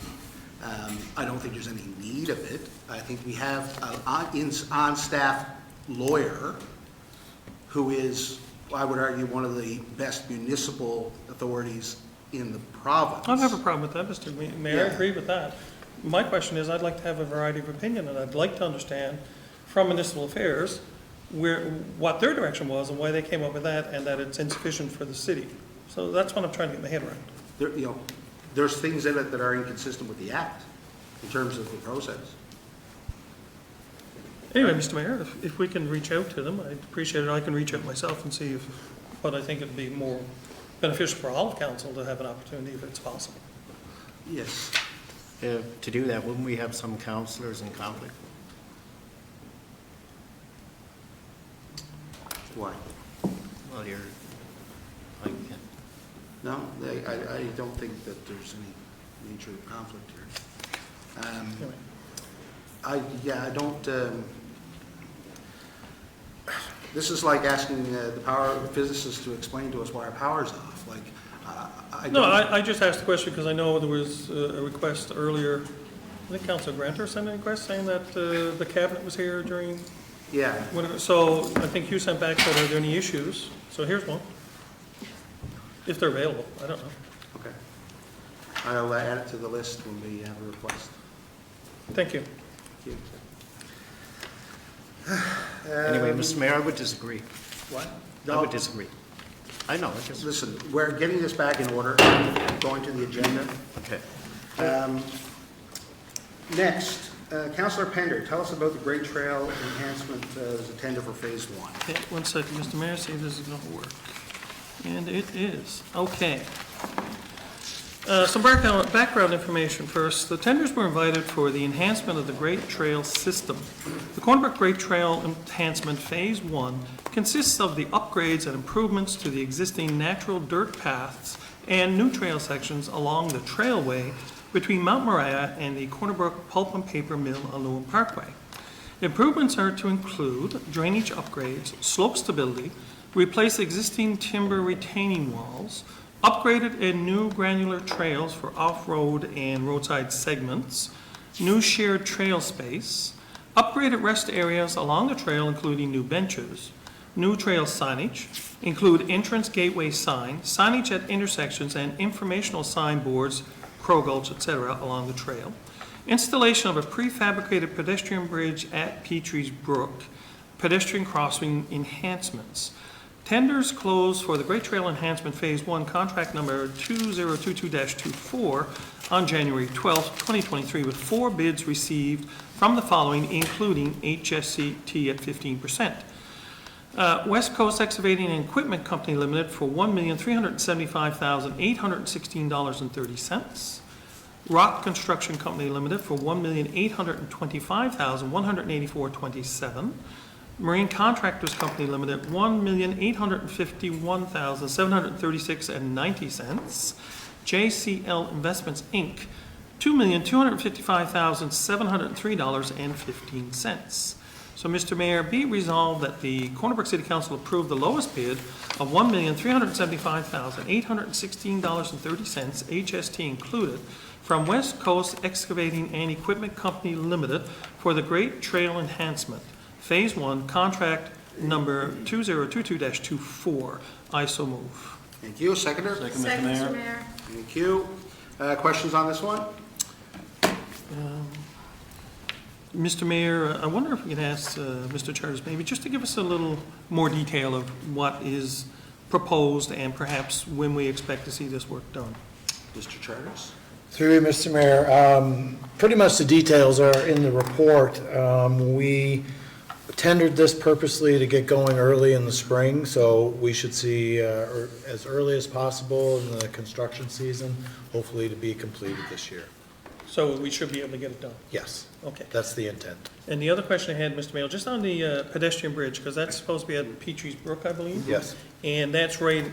I don't think there's any need of it. I think we have an on-staff lawyer who is, I would argue, one of the best municipal authorities in the province. I don't have a problem with that, Mr. Mayor, I Yeah. agree with that. My question is, I'd like to have a variety of opinion, and I'd like to understand from municipal affairs what their direction was and why they came up with that, and that it's insufficient for the city. So that's what I'm trying to get my head around. There's things in it that are inconsistent with the act in terms of the process. Anyway, Mr. Mayor, if we can reach out to them, I'd appreciate it. I can reach out myself and see but I think it'd be more beneficial for all of council to have an opportunity if it's possible. Yes. To do that, wouldn't we have some councillors in conflict? Why? Well, you're, like, No, I don't think that there's any nature of conflict here. Anyway. I don't, this is like asking the power physicists to explain to us why our power's off, like, I don't. No, I just asked the question because I know there was a request earlier, I think Councilor Granter sent a request saying that the cabinet was here during, Yeah, so I think you sent back that are there any issues? So here's one. If they're available, I don't know. okay. I'll add it to the list when we have a request. Thank you. Thank you. anyway, Mr. Mayor, I would disagree. What? I would disagree. I know, I just, Listen, we're getting this back in order, going to the agenda. okay. Next, Councillor Pender, tell us about the Great Trail enhancement, as a tender for phase one. Okay, 1 second, Mr. Mayor, see if this is gonna work. And it is. Okay. Some background information first. The tenders were invited for the enhancement of the Great Trail system. The Corner Brook Great Trail Enhancement Phase 1 consists of the upgrades and improvements to the existing natural dirt paths and new trail sections along the trailway between Mount Moriah and the Corner Brook Pulp and Paper Mill on Lewin Parkway. The improvements are to include drainage upgrades, slope stability, replace existing timber retaining walls, upgraded and new granular trails for off-road and roadside segments, new shared trail space, upgraded rest areas along the trail including new benches, new trail signage, include entrance gateway sign, signage at intersections and informational signboards, Crow Gulch, etc. along the trail, installation of a prefabricated pedestrian bridge at Petrie's Brook, pedestrian crossing enhancements. Tenders closed for the Great Trail Enhancement Phase 1, contract number 2022-24 on January 12, 2023, with 4 bids received from the following, including HSCT at 15%. West Coast Excavating and Equipment Company Limited for $1,375,816.30. Rock Construction Company Limited for $1,825,184.27. Marine Contractors Company Limited, $1,851,736.90. JCL Investments, Inc., $2,255,703.15. So, Mr. Mayor, be it resolved that the Corner Brook City Council approve the lowest bid of $1,375,816.30, HST included, from West Coast Excavating and Equipment Company Limited for the Great Trail Enhancement, Phase 1, contract number 2022-24. I so move. Thank you. Seconder? Second, Mr. Second, Mayor. Mr. Mayor. Thank you. Questions on this one? Mr. Mayor, I wonder if we could ask Mr. Charters maybe just to give us a little more detail of what is proposed and perhaps when we expect to see this work done. Mr. Charters? Through you, Mr. Mayor. Pretty much the details are in the report. We tendered this purposely to get going early in the spring, so we should see as early as possible in the construction season, hopefully to be completed this year. So we should be able to get it done. Yes, Okay. that's the intent. And the other question I had, Mr. Mayor, just on the pedestrian bridge, because that's supposed to be at Petrie's Brook, I believe? Yes. And that's right,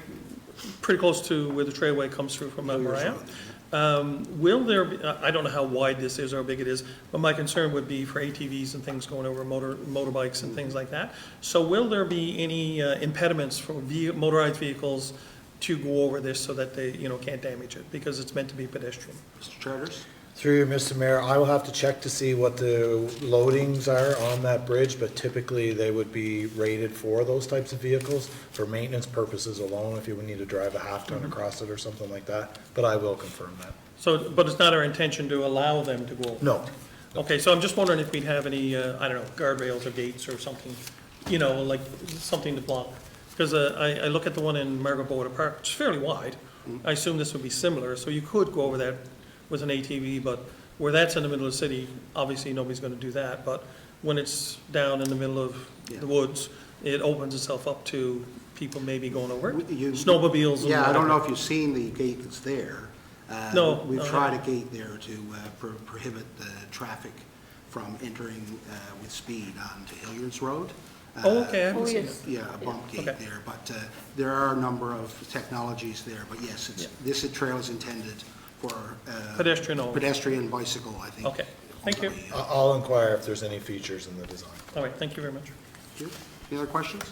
pretty close to where the trailway comes through from Mount Moriah. Will there be, I don't know how wide this is or how big it is, but my concern would be for ATVs and things going over motorbikes and things like that. So will there be any impediments for motorized vehicles to go over this so that they, can't damage it, because it's meant to be pedestrian? Mr. Charters? Through you, Mr. Mayor, I will have to check to see what the loadings are on that bridge, but typically they would be rated for those types of vehicles for maintenance purposes alone, if you would need to drive a half ton across it or something like that, but I will confirm that. So, but it's not our intention to allow them to go over? No, Okay, so I'm just wondering if we'd have any, I don't know, guardrails or gates or something, like something to block. Because I look at the one in Margaret Boda Park, it's fairly wide. I assume this would be similar, so you could go over that with an ATV, but where that's in the middle of the city, obviously nobody's gonna do that. But when it's down in the middle of the woods, it opens itself up to people maybe going over it. Snowmobiles and Yeah, I don't know whatever. if you've seen the gate that's there. No, We've no, tried no. a gate there to prohibit the traffic from entering with speed onto Hilliard's Road. Oh, okay, I Oh, haven't seen yes. it. Yeah, a bump gate Okay. there, but there are a number of technologies there, but yes, this trail is intended for Pedestrian only. pedestrian, bicycle, I think. Okay, thank you. I'll inquire if there's any features in the design. All right, thank you very much. Thank you. Any other questions?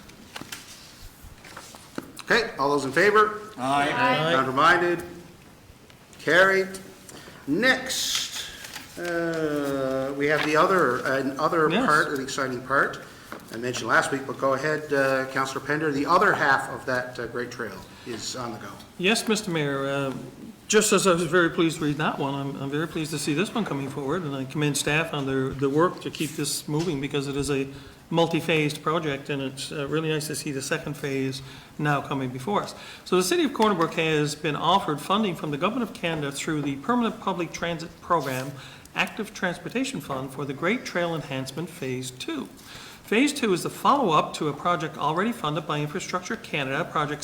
Okay, all those in favor? Aye. Counterminded? Carried. Next, we have the other Yes. part, the exciting part, I mentioned last week, but go ahead, Councillor Pender, the other half of that great trail is on the go. Yes, Mr. Mayor, just as I was very pleased to read that one, I'm very pleased to see this one coming forward, and I commend staff on their work to keep this moving, because it is a multi-phased project, and it's really nice to see the second phase now coming before us. So the City of Corner Brook has been offered funding from the Government of Canada through the Permanent Public Transit Program Active Transportation Fund for the Great Trail Enhancement Phase 2. Phase 2 is the follow-up to a project already funded by Infrastructure Canada, Project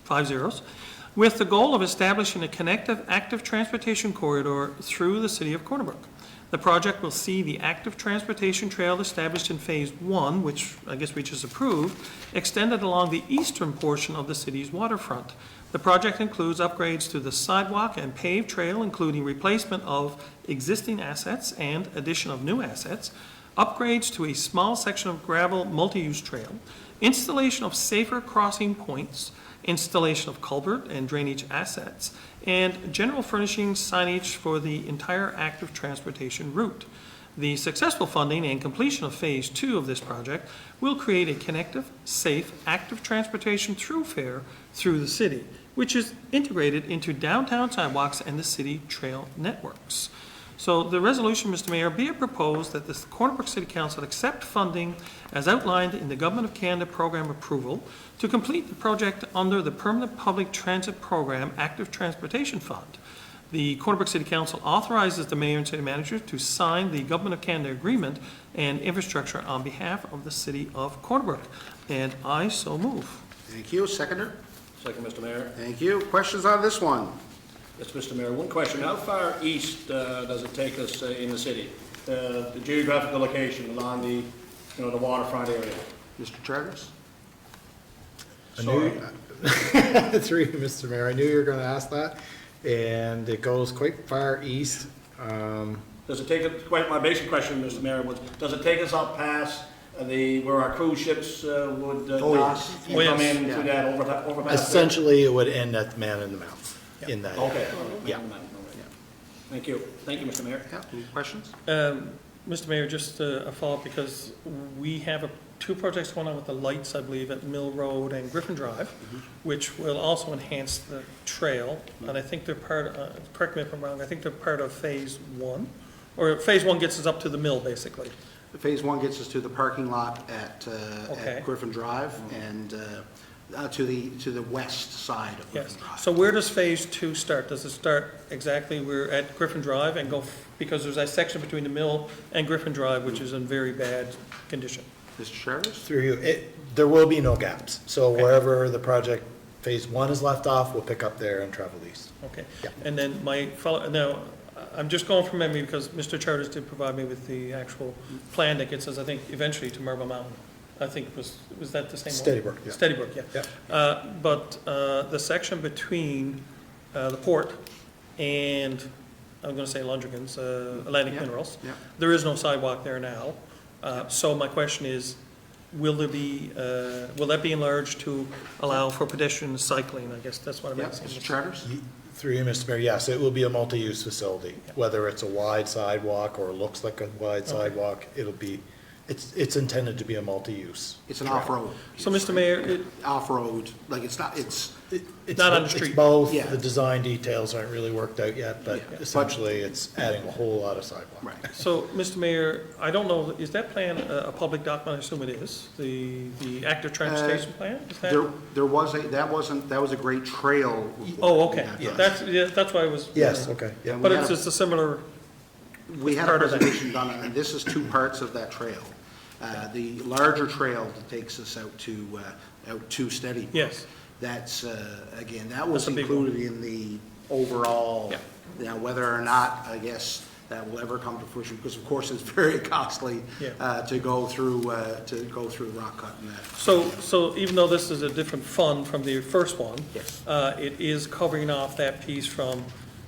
17-CCR-22-50, with the goal of establishing a connective active transportation corridor through the City of Corner Brook. The project will see the active transportation trail established in Phase 1, which I guess we just approved, extended along the eastern portion of the city's waterfront. The project includes upgrades to the sidewalk and paved trail, including replacement of existing assets and addition of new assets, upgrades to a small section of gravel multi-use trail, installation of safer crossing points, installation of culvert and drainage assets, and general furnishing signage for the entire active transportation route. The successful funding and completion of Phase 2 of this project will create a connective, safe, active transportation thoroughfare through the city, which is integrated into downtown sidewalks and the city trail networks. So the resolution, Mr. Mayor, be it proposed that the Corner Brook City Council accept funding as outlined in the Government of Canada program approval to complete the project under the Permanent Public Transit Program Active Transportation Fund. The Corner Brook City Council authorizes the mayor and city manager to sign the Government of Canada agreement and infrastructure on behalf of the city of Corner Brook. And I so move. Thank you. Seconder? Second, Mr. Mayor. Thank you. Questions on this one? Yes, Mr. Mayor, one question. How far east does it take us in the city? The geographical location along the waterfront area? Mr. Charters? Through you, Mr. Mayor, I knew you were gonna ask that, and it goes quite far east. Does it take us, my basic question, Mr. Mayor, was, does it take us up past where our cruise ships would dock and come in to that overpass? Essentially, it would end at Man in the Mouth, in that. Okay. Yeah. Thank you. Thank you, Mr. Mayor. Yeah, any questions? Mr. Mayor, just a follow-up, because we have two projects going on with the lights, I believe, at Mill Road and Griffin Drive, which will also enhance the trail, and I think they're part, correct me if I'm wrong, I think they're part of Phase 1, or Phase 1 gets us up to the mill, basically. Phase 1 gets us to the parking lot at Okay. Griffin Drive and to the west side of Yes. Griffin Drive. So where does Phase 2 start? Does it start exactly where at Griffin Drive and go, because there's that section between the mill and Griffin Drive, which is in very bad condition? Mr. Charters? Through you, there will be no gaps, so Okay. wherever the project Phase 1 is left off, we'll pick up there and travel east. Okay. Yeah. And then my follow, now, I'm just going from memory because Mr. Charters did provide me with the actual plan that gets us, I think, eventually to Marble Mountain. I think was that the same one? Steady Brook, yeah. Steady Brook, yeah. Yeah. But the section between the port and, I'm gonna say Lundrigan's, Atlantic Yeah, Minerals, yeah. there is no sidewalk there now. So my question is, will that be enlarged to allow for pedestrian cycling? I guess that's what I'm Yeah, asking. Mr. Charters? Through you, Mr. Mayor, yes, it will be a multi-use facility, whether it's a wide sidewalk or looks like a wide sidewalk, it'll be, it's intended to be a multi-use. It's an off-road. So, Mr. Mayor, Off-road, like it's not, it's, It's Not on the it's street. both, Yeah. the design details aren't really worked out yet, but Yeah. essentially, it's adding a whole lot of sidewalk. right. so, Mr. Mayor, I don't know, is that plan a public document? I assume it is, the active transportation plan? Is that? There was that was a great trail. Oh, okay, Yeah. that's why I was. Yes, okay, yeah. And But we it's had just a similar, We had a part of that. presentation done, and this is two parts of that trail. The larger trail that takes us out to Steady Brook. yes, That's, again, that was That's a big one. included in the overall. Yeah. Now, whether or not, I guess, that will ever come to fruition, because of course it's very costly Yeah. to go through rock cut and that. so even though this is a different fund from the first one, Yes. it is covering off that piece from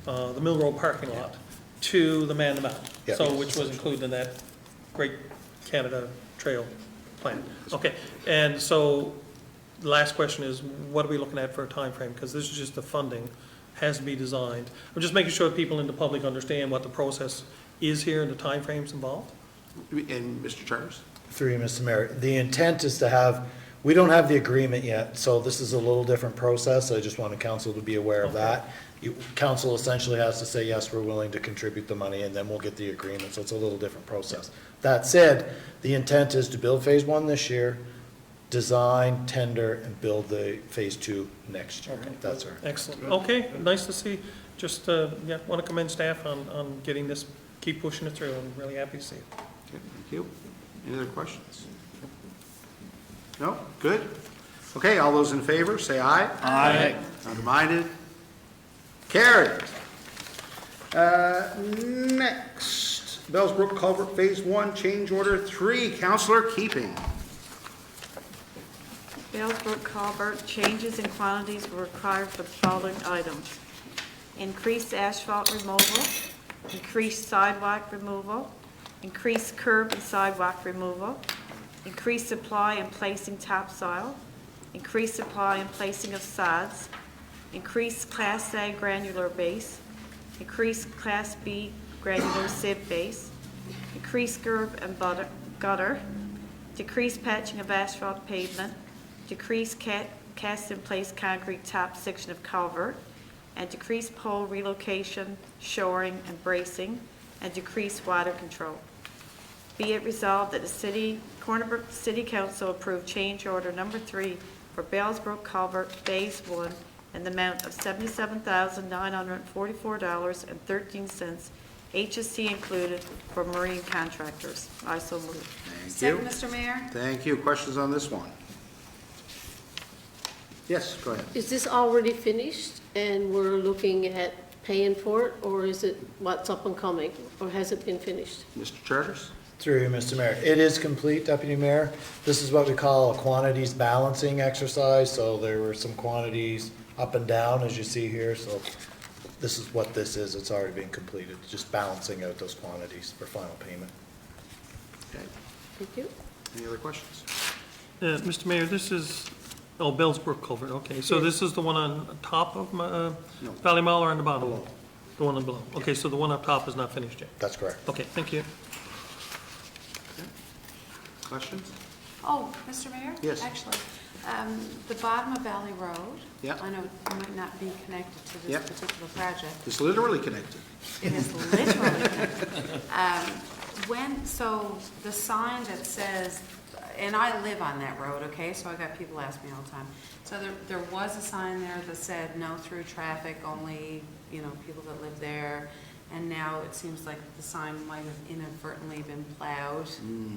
the Mill Road parking lot to the Man-to-Man, Yeah. so, which was included in that Great Canada Trail plan. Okay, and so, the last question is, what are we looking at for a time frame? Because this is just the funding, has to be designed. I'm just making sure people in the public understand what the process is here and the timeframes involved. And Mr. Charles? Through you, Mr. Mayor, the intent is to have, we don't have the agreement yet, so this is a little different process, I just wanted council to be aware of Okay. that. Council essentially has to say, yes, we're willing to contribute the money, and then we'll get the agreement, so it's a little different process. That said, the intent is to build phase one this year, design, tender, and build the phase two next year. Okay. That's our. Excellent, okay, nice to see. Just, yeah, want to commend staff on getting this, keep pushing it through. I'm really happy to see it. Okay, thank you. Any other questions? No? Good? Okay, all those in favor, say aye. Aye. Undivided? Carried. Next, Bellsbrook Culvert Phase 1, Change Order 3, Councillor Keeping. Bellsbrook Culvert, changes in quantities were required for the following items: increased asphalt removal, increased sidewalk removal, increased curb and sidewalk removal, increased supply and placing topsoil, increased supply and placing of sods, increased Class A granular base, increased Class B granular sieve base, increased curb and gutter, decreased patching of asphalt pavement, decreased cast-in-place concrete top section of culvert, and decreased pole relocation, shoring, and bracing, and decreased water control. Be it resolved that the Cornerbrook City Council approve change order number 3 for Bellsbrook Culvert Phase 1 in the amount of $77,944.13, HSC included, for marine contractors. I so move. Thank you. Second, Mr. Mayor? Thank you. Questions on this one? Yes, go ahead. Is this already finished and we're looking at paying for it, or is it what's up and coming, or has it been finished? Mr. Charters? Through you, Mr. Mayor. It is complete, Deputy Mayor. This is what we call a quantities balancing exercise, so there were some quantities up and down, as you see here, so this is what this is. It's already been completed, just balancing out those quantities for final payment. Okay. Thank you. Any other questions? Mr. Mayor, this is, oh, Bellsbrook Culvert, okay. So this is the one on top of No. Valley Mall or on the bottom? Below. The one on below. Okay, so the one up top is not finished yet. That's correct. Okay, thank you. Questions? Oh, Mr. Mayor? Yes. Actually, the bottom of Valley Road. Yeah. I know it might not be connected to Yeah. this particular project. It's literally connected. It is literally connected. So the sign that says, and I live on that road, okay, so I got people ask me all the time. So there was a sign there that said no through traffic, only, people that live there. And now it seems like the sign might have inadvertently been plowed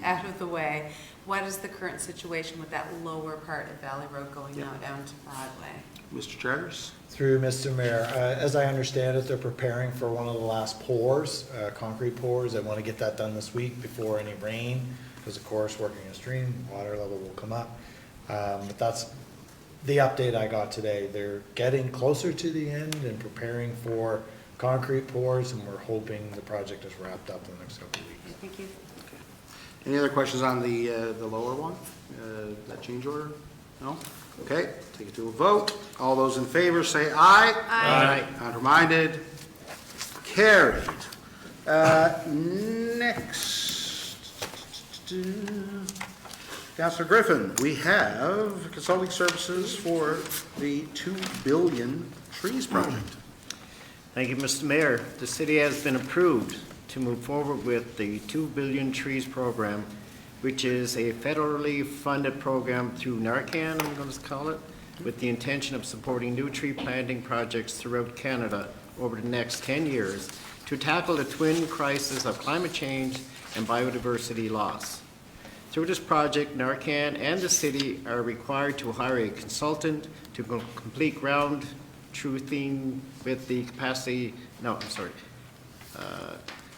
out of the way. What is the current situation with that lower part of Valley Road going now down to Broadway? Mr. Charters? Through Mr. Mayor, as I understand it, they're preparing for one of the last pours, concrete pours. They want to get that done this week before any rain, because of course, working in a stream, water level will come up. But that's the update I got today. They're getting closer to the end and preparing for concrete pours, and we're hoping the project is wrapped up in the next couple of weeks. Thank you. Any other questions on the lower one, that change order? No? Okay, take it to a vote. All those in favor say aye. Aye. Counterminded? Carried. Next, Councilor Griffin, we have consulting services for the 2 billion trees project. Thank you, Mr. Mayor. The city has been approved to move forward with the 2 Billion Trees program, which is a federally funded program through Narcan, I'm going to call it, with the intention of supporting new tree planting projects throughout Canada over the next 10 years to tackle the twin crisis of climate change and biodiversity loss. Through this project, Narcan and the city are required to hire a consultant to complete ground truthing with the capacity,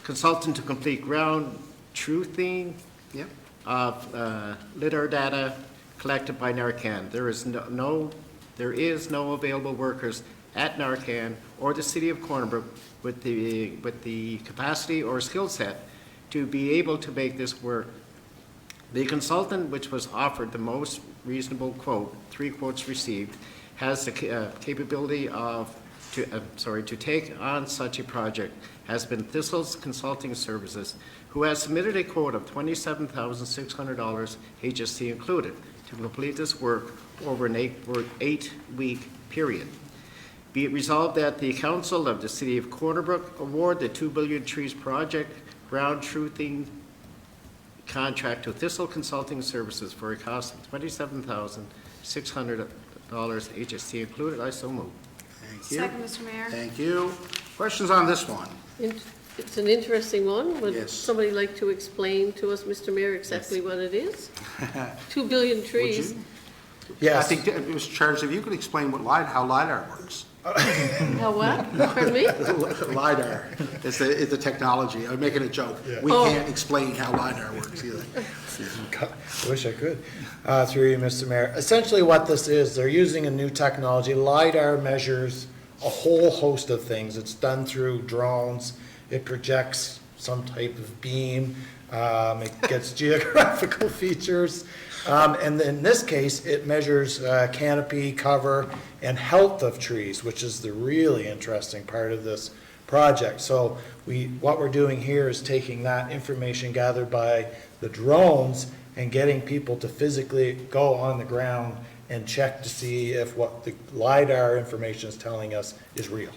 consultant to complete ground truthing Yep. of lidar data collected by Narcan. There is no available workers at Narcan or the city of Corner Brook with the capacity or skill set to be able to make this work. The consultant, which was offered the most reasonable quote, 3 quotes received, has the capability to take on such a project, has been Thistle's Consulting Services, who has submitted a quote of $27,600, HST included, to complete this work over an 8-week period. Be it resolved that the Council of the City of Corner Brook award the 2 Billion Trees project ground truthing contract to Thistle Consulting Services for a cost of $27,600, HST included. I so move. Thank you. Second, Mr. Mayor. Thank you. Questions on this one? It's an interesting one. Would Yes. somebody like to explain to us, Mr. Mayor, exactly what it is? 2 billion trees. Yes. I think, Mr. Charles, if you could explain how LiDAR works. How what? Pardon me? LiDAR, it's a technology. I'm making a joke. We Oh. can't explain how LiDAR works either. I wish I could. Through you, Mr. Mayor. Essentially what this is, they're using a new technology. LiDAR measures a whole host of things. It's done through drones. It projects some type of beam. It gets geographical features. And in this case, it measures canopy, cover, and health of trees, which is the really interesting part of this project. So what we're doing here is taking that information gathered by the drones and getting people to physically go on the ground and check to see if what the LiDAR information is telling us is real.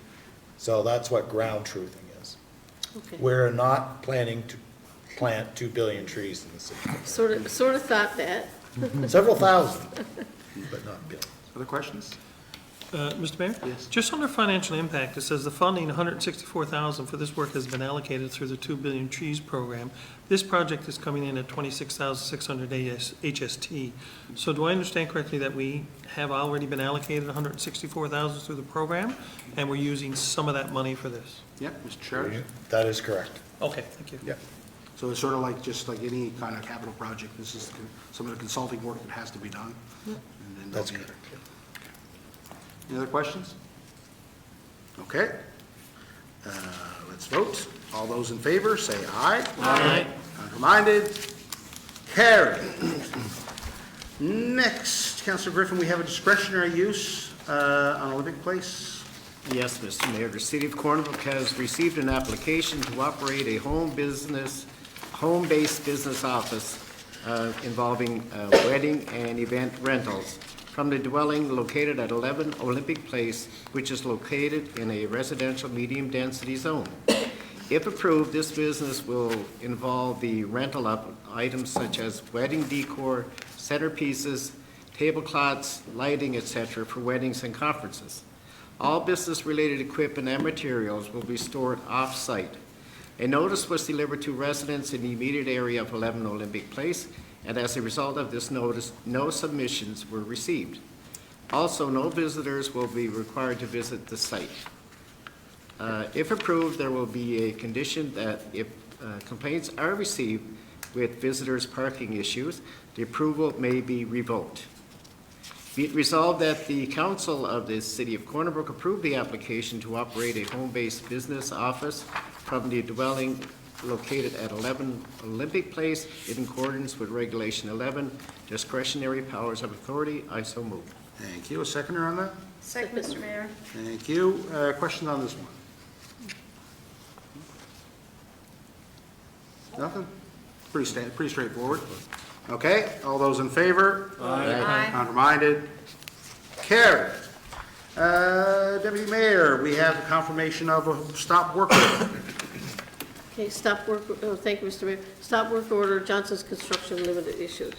So that's what ground truthing is. Okay. We're not planning to plant 2 billion trees in the city. Sort of thought that. Several thousand, but not billions. Other questions? Mr. Mayor? Yes. Just under financial impact, it says the funding, $164,000 for this work has been allocated through the 2 Billion Trees program. This project is coming in at $26,600 HST. So do I understand correctly that we have already been allocated $164,000 through the program, and we're using some of that money for this? Yep, Mr. Charles? That is correct. Okay, thank you. Yep. So it's sort of like, just like any kind of capital project, this is some of the consulting work that has to be done. And then That's there'll be- correct. Any other questions? Okay. Let's vote. All those in favor, say aye. Aye. Counterminded? Carried. Next, Councilor Griffin, we have a discretionary use on Olympic Place. Yes, Mr. Mayor, the City of Corner Brook has received an application to operate a home-based business office involving wedding and event rentals from the dwelling located at 11 Olympic Place, which is located in a residential medium-density zone. If approved, this business will involve the rental of items such as wedding decor, centerpieces, tablecloths, lighting, etc. for weddings and conferences. All business-related equipment and materials will be stored off-site. A notice was delivered to residents in the immediate area of 11 Olympic Place, and as a result of this notice, no submissions were received. Also, no visitors will be required to visit the site. If approved, there will be a condition that if complaints are received with visitors' parking issues, the approval may be revoked. Be it resolved that the Council of the City of Corner Brook approve the application to operate a home-based business office from the dwelling located at 11 Olympic Place in accordance with Regulation 11, discretionary powers of authority. I so move. Thank you. A seconder on that? Second, Mr. Mayor. Thank you. Questions on this one? Nothing? Pretty straightforward. Okay, all those in favor? Aye. Counterminded? Carried. Deputy Mayor, we have a confirmation of a stop work order. Okay, stop work, thank you, Mr. Mayor. Stop work order, Johnson's Construction Limited issued.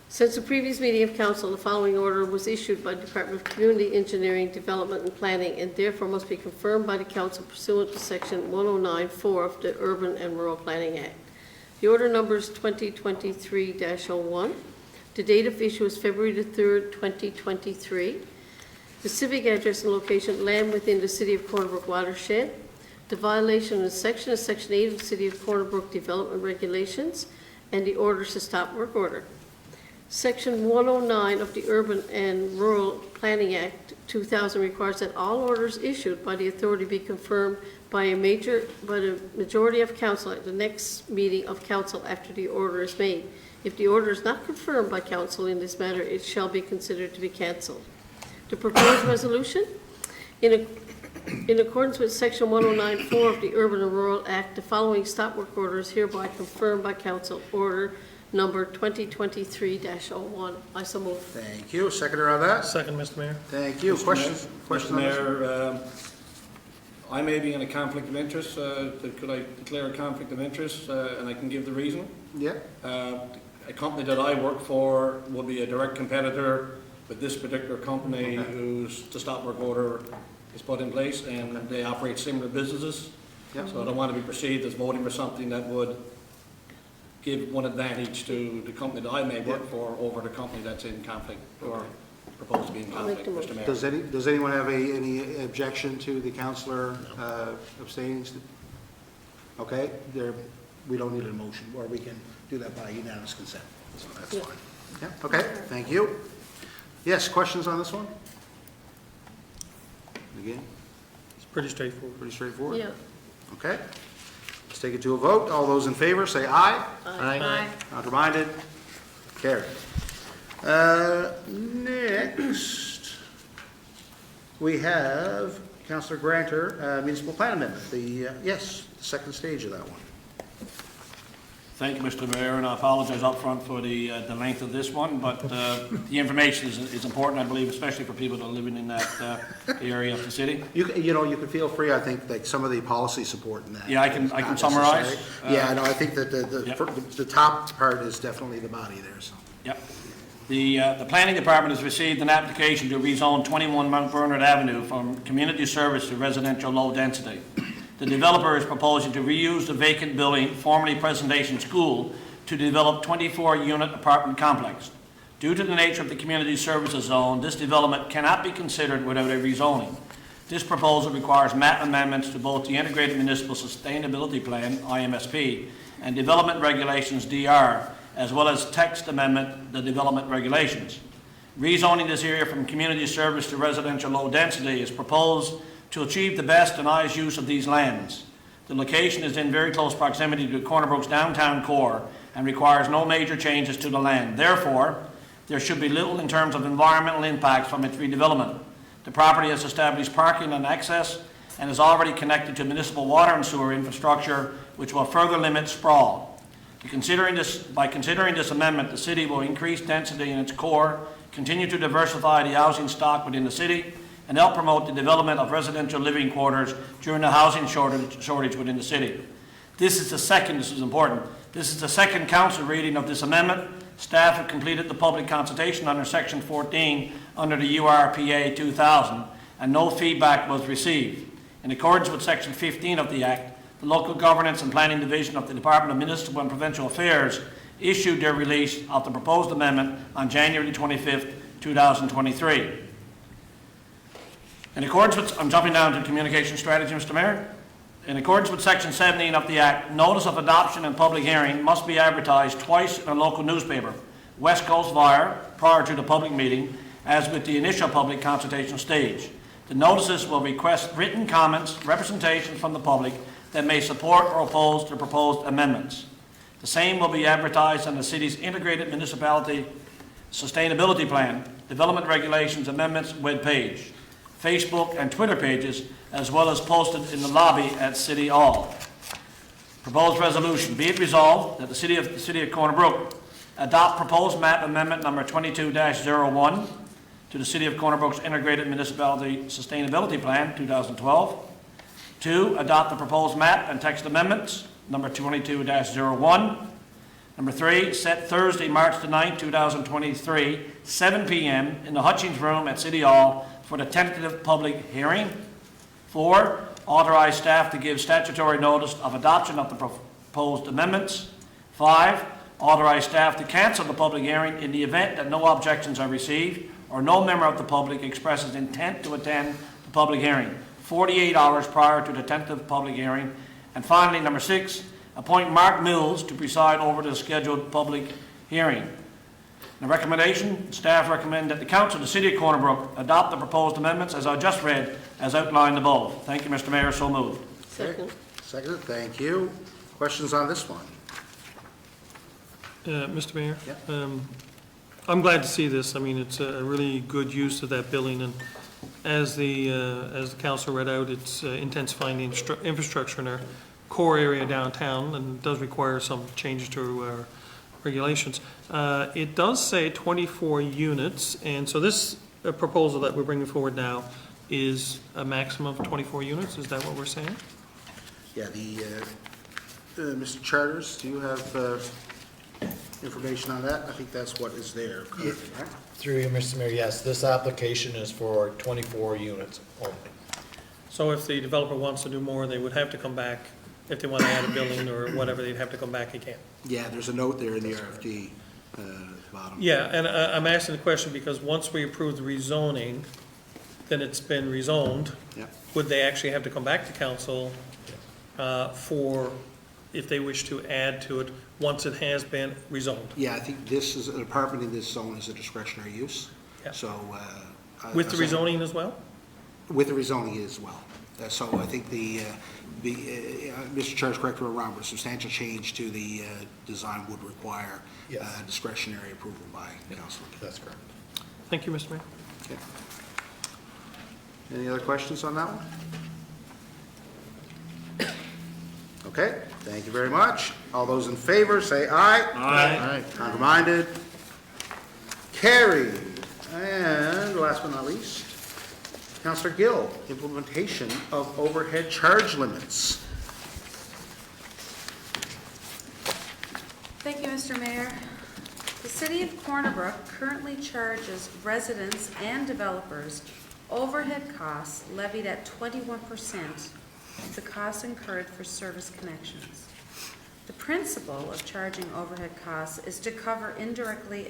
Since the previous meeting of council, the following order was issued by Department of Community Engineering, Development and Planning, and therefore must be confirmed by the council pursuant to section 109(4) of the Urban and Rural Planning Act. The order number is 2023-01. The date of issue is February the 3rd, 2023. The civic address and location, land within the City of Corner Brook watershed. The violation of the section is Section 8 of the City of Corner Brook Development Regulations, and the order is a stop work order. Section 109 of the Urban and Rural Planning Act 2000 requires that all orders issued by the authority be confirmed by the majority of council at the next meeting of council after the order is made. If the order is not confirmed by council in this matter, it shall be considered to be canceled. The proposed resolution, in accordance with section 109(4) of the Urban and Rural Act, the following stop work order is hereby confirmed by council. Order number 2023-01. I so move. Thank you. A seconder on that? Second, Mr. Mayor. Thank you. Questions? Mr. Questions on this? Mayor, I may be in a conflict of interest. Could I declare a conflict of interest, and I can give the reason? Yeah. A company that I work for will be a direct competitor with this particular company whose the stop work order is put in place, and they operate similar businesses. Yep. So I don't want to be perceived as voting for something that would give one advantage to the company that I may work for over the company that's in conflict or proposed to be in I'll make conflict, the Mr. Mayor. Does anyone have any objection to the counselor abstaining? Okay, we don't need a motion, or we can do that by unanimous consent, so that's Yeah. fine. Yeah, okay, thank you. Yes, questions on this one? Again, It's pretty straightforward. pretty straightforward? Yeah. Okay, let's take it to a vote. All those in favor, say aye. Aye. Counterminded? Carried. Next, we have Councilor Grantor, Municipal Plan Amendment, yes, the second stage of that one. Thank you, Mr. Mayor, and I apologize up front for the length of this one, but the information is important, I believe, especially for people that are living in that area of the city. You can feel free, I think, like some of the policy support in that. Yeah, I can is not summarize. necessary. Yeah, no, I think that Yep. the top part is definitely the body there, so. Yep. The planning department has received an application to rezone 21 Mount Bernard Avenue from community service to residential low density. The developer is proposing to reuse the vacant building, formerly Presentation School, to develop 24-unit apartment complex. Due to the nature of the community services zone, this development cannot be considered without a rezoning. This proposal requires map amendments to both the Integrated Municipal Sustainability Plan, IMSP, and Development Regulations, DR, as well as text amendment, the Development Regulations. Rezoning this area from community service to residential low density is proposed to achieve the best and highest use of these lands. The location is in very close proximity to Corner Brook's downtown core and requires no major changes to the land. Therefore, there should be little in terms of environmental impacts from its redevelopment. The property has established parking and access and is already connected to municipal water and sewer infrastructure, which will further limit sprawl. By considering this amendment, the city will increase density in its core, continue to diversify the housing stock within the city, and help promote the development of residential living quarters during the housing shortage within the city. This is the second council reading of this amendment. Staff have completed the public consultation under Section 14 under the URPA 2000, and no feedback was received. In accordance with Section 15 of the Act, the Local Governance and Planning Division of the Department of Municipal and Provincial Affairs issued their release of the proposed amendment on January 25th, 2023. In accordance with, I'm jumping down to communication strategy, Mr. Mayor. In accordance with Section 17 of the Act, notice of adoption and public hearing must be advertised twice in a local newspaper, West Coast Wire, prior to the public meeting, as with the initial public consultation stage. The notices will request written comments, representations from the public, that may support or oppose the proposed amendments. The same will be advertised on the city's Integrated Municipality Sustainability Plan, Development Regulations Amendments webpage, Facebook and Twitter pages, as well as posted in the lobby at City Hall. Proposed resolution, be it resolved that the City of Corner Brook adopt proposed map amendment number 22-01 to the City of Corner Brook's Integrated Municipality Sustainability Plan 2012. 2, adopt the proposed map and text amendments number 22-01. Number 3, set Thursday, March the 9th, 2023, 7 p.m. in the Hutchings Room at City Hall for the tentative public hearing. 4, authorize staff to give statutory notice of adoption of the proposed amendments. 5, authorize staff to cancel the public hearing in the event that no objections are received or no member of the public expresses intent to attend the public hearing 48 hours prior to the tentative public hearing. And finally, number 6, appoint Mark Mills to preside over the scheduled public hearing. The recommendation, staff recommend that the Council of the City of Corner Brook adopt the proposed amendments as I just read, as outlined above. Thank you, Mr. Mayor, so moved. Second. Seconded, thank you. Questions on this one? Mr. Mayor? Yeah. I'm glad to see this. I mean, it's a really good use of that building, and as the council read out, it's intensifying the infrastructure in our core area downtown, and does require some changes to our regulations. It does say 24 units, and so this proposal that we're bringing forward now is a maximum of 24 units. Is that what we're saying? Yeah, Mr. Charters, do you have information on that? I think that's what is there currently, right? Through you, Mr. Mayor, yes, this application is for 24 units only. So if the developer wants to do more, they would have to come back. If they want to add a building or whatever, they'd have to come back again. Yeah, there's a note there in the RFD at the bottom. Yeah, and I'm asking the question because once we approve the rezoning, then it's been rezoned. Yeah. Would they actually have to come back to council for, if they wish to add to it, once it has been rezoned? Yeah, I think this is, an apartment in this zone is a discretionary use. Yeah. So. With the rezoning as well? With the rezoning as well. So I think Mr. Chair is correct, or wrong, but a substantial change to the design would require Yes. discretionary approval by council. That's correct. Thank you, Mr. Mayor. Okay. Any other questions on that one? Okay, thank you very much. All those in favor, say aye. Aye. Counterminded? Carried. And last but not least, Councillor Gill, implementation of overhead charge limits. Thank you, Mr. Mayor. The City of Corner Brook currently charges residents and developers overhead costs levied at 21% of the costs incurred for service connections. The principle of charging overhead costs is to cover indirectly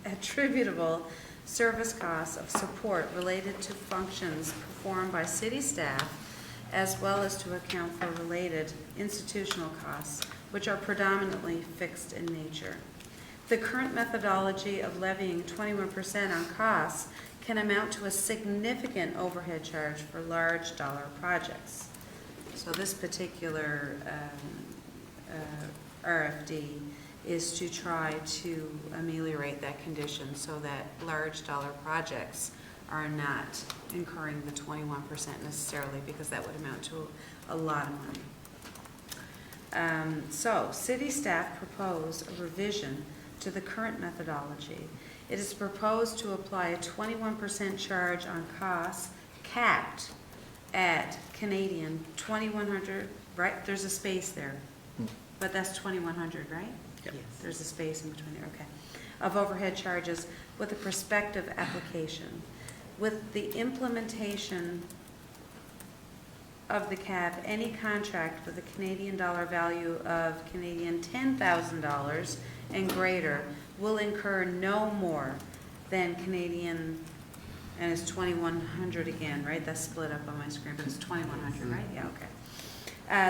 attributable service costs of support related to functions performed by city staff, as well as to account for related institutional costs, which are predominantly fixed in nature. The current methodology of levying 21% on costs can amount to a significant overhead charge for large dollar projects. So this particular RFD is to try to ameliorate that condition so that large dollar projects are not incurring the 21% necessarily, because that would amount to a lot of money. So city staff propose a revision to the current methodology. It is proposed to apply a 21% charge on costs capped at Canadian 2,100, right? There's a space there, but that's 2,100, right? Yep. Yes. There's a space in between there, okay. Of overhead charges with a prospective application. With the implementation of the cap, any contract with a Canadian dollar value of Canadian $10,000 and greater will incur no more than Canadian, and it's 2,100 again, right? That's split up on my screen, but it's 2,100, right? Yeah, okay.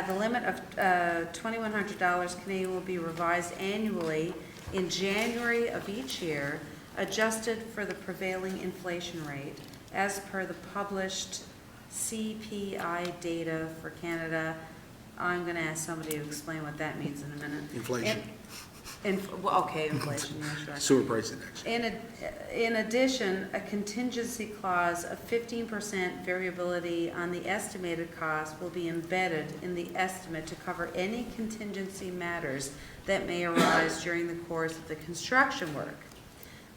The limit of $2,100 Canadian will be revised annually in January of each year, adjusted for the prevailing inflation rate as per the published CPI data for Canada. I'm gonna ask somebody to explain what that means in a minute. Inflation. Well, okay, inflation, yeah, sure. Sewer price index. In addition, a contingency clause of 15% variability on the estimated cost will be embedded in the estimate to cover any contingency matters that may arise during the course of the construction work.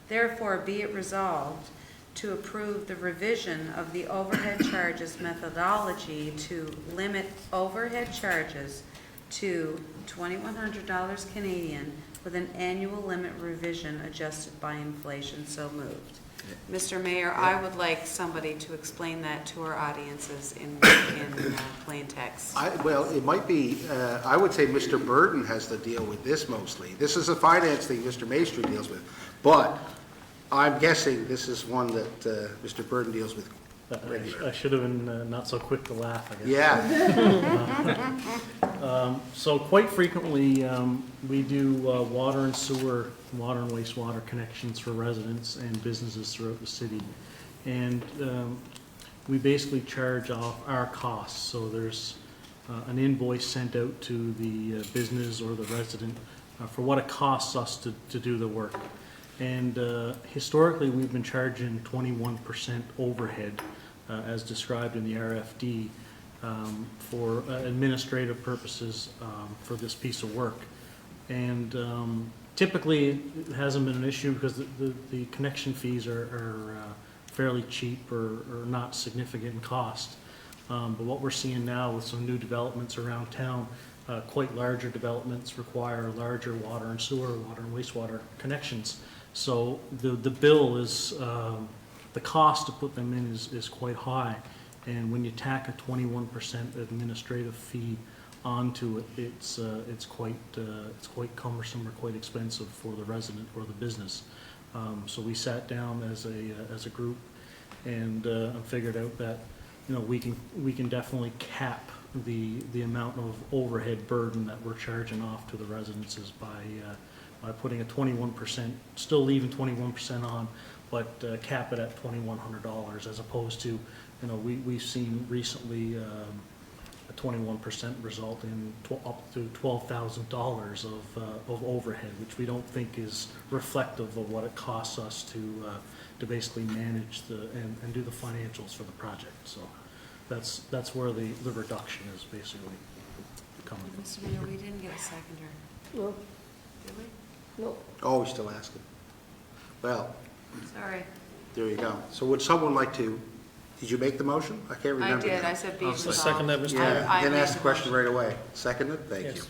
Therefore, be it resolved to approve the revision of the overhead charges methodology to limit overhead charges to $2,100 Canadian with an annual limit revision adjusted by inflation. So moved. Mr. Mayor, I would like somebody to explain that to our audiences in plain text. Well, it might be, I would say Mr. Burden has to deal with this mostly. This is a finance thing Mr. Maestri deals with. But I'm guessing this is one that Mr. Burden deals with regularly. I should have been not so quick to laugh, I guess. Yeah. So quite frequently, we do water and sewer, water and wastewater connections for residents and businesses throughout the city. And we basically charge off our costs. So there's an invoice sent out to the business or the resident for what it costs us to do the work. And historically, we've been charging 21% overhead, as described in the RFD, for administrative purposes for this piece of work. And typically, it hasn't been an issue because the connection fees are fairly cheap or not significant in cost. But what we're seeing now with some new developments around town, quite larger developments require larger water and sewer, water and wastewater connections. So the bill is, the cost to put them in is quite high. And when you tack a 21% administrative fee onto it, it's quite cumbersome or quite expensive for the resident or the business. So we sat down as a group and figured out that, you know, we can definitely cap the amount of overhead burden that we're charging off to the residences by putting a 21%, still leaving 21% on, but cap it at $2,100 as opposed to, you know, we've seen recently a 21% result in up to $12,000 of overhead, which we don't think is reflective of what it costs us to basically manage and do the financials for the project. So that's where the reduction is basically coming from. Mr. Mayor, we didn't get a seconder, No, did we? no. Oh, we're still asking. Well, Sorry. there you go. So would someone like to, did you make the motion? I can't I remember. did, now. I said be I'll resolved. second that, Mr. Yeah, I then made ask the question motion. right away. Seconded? Thank you. Yes.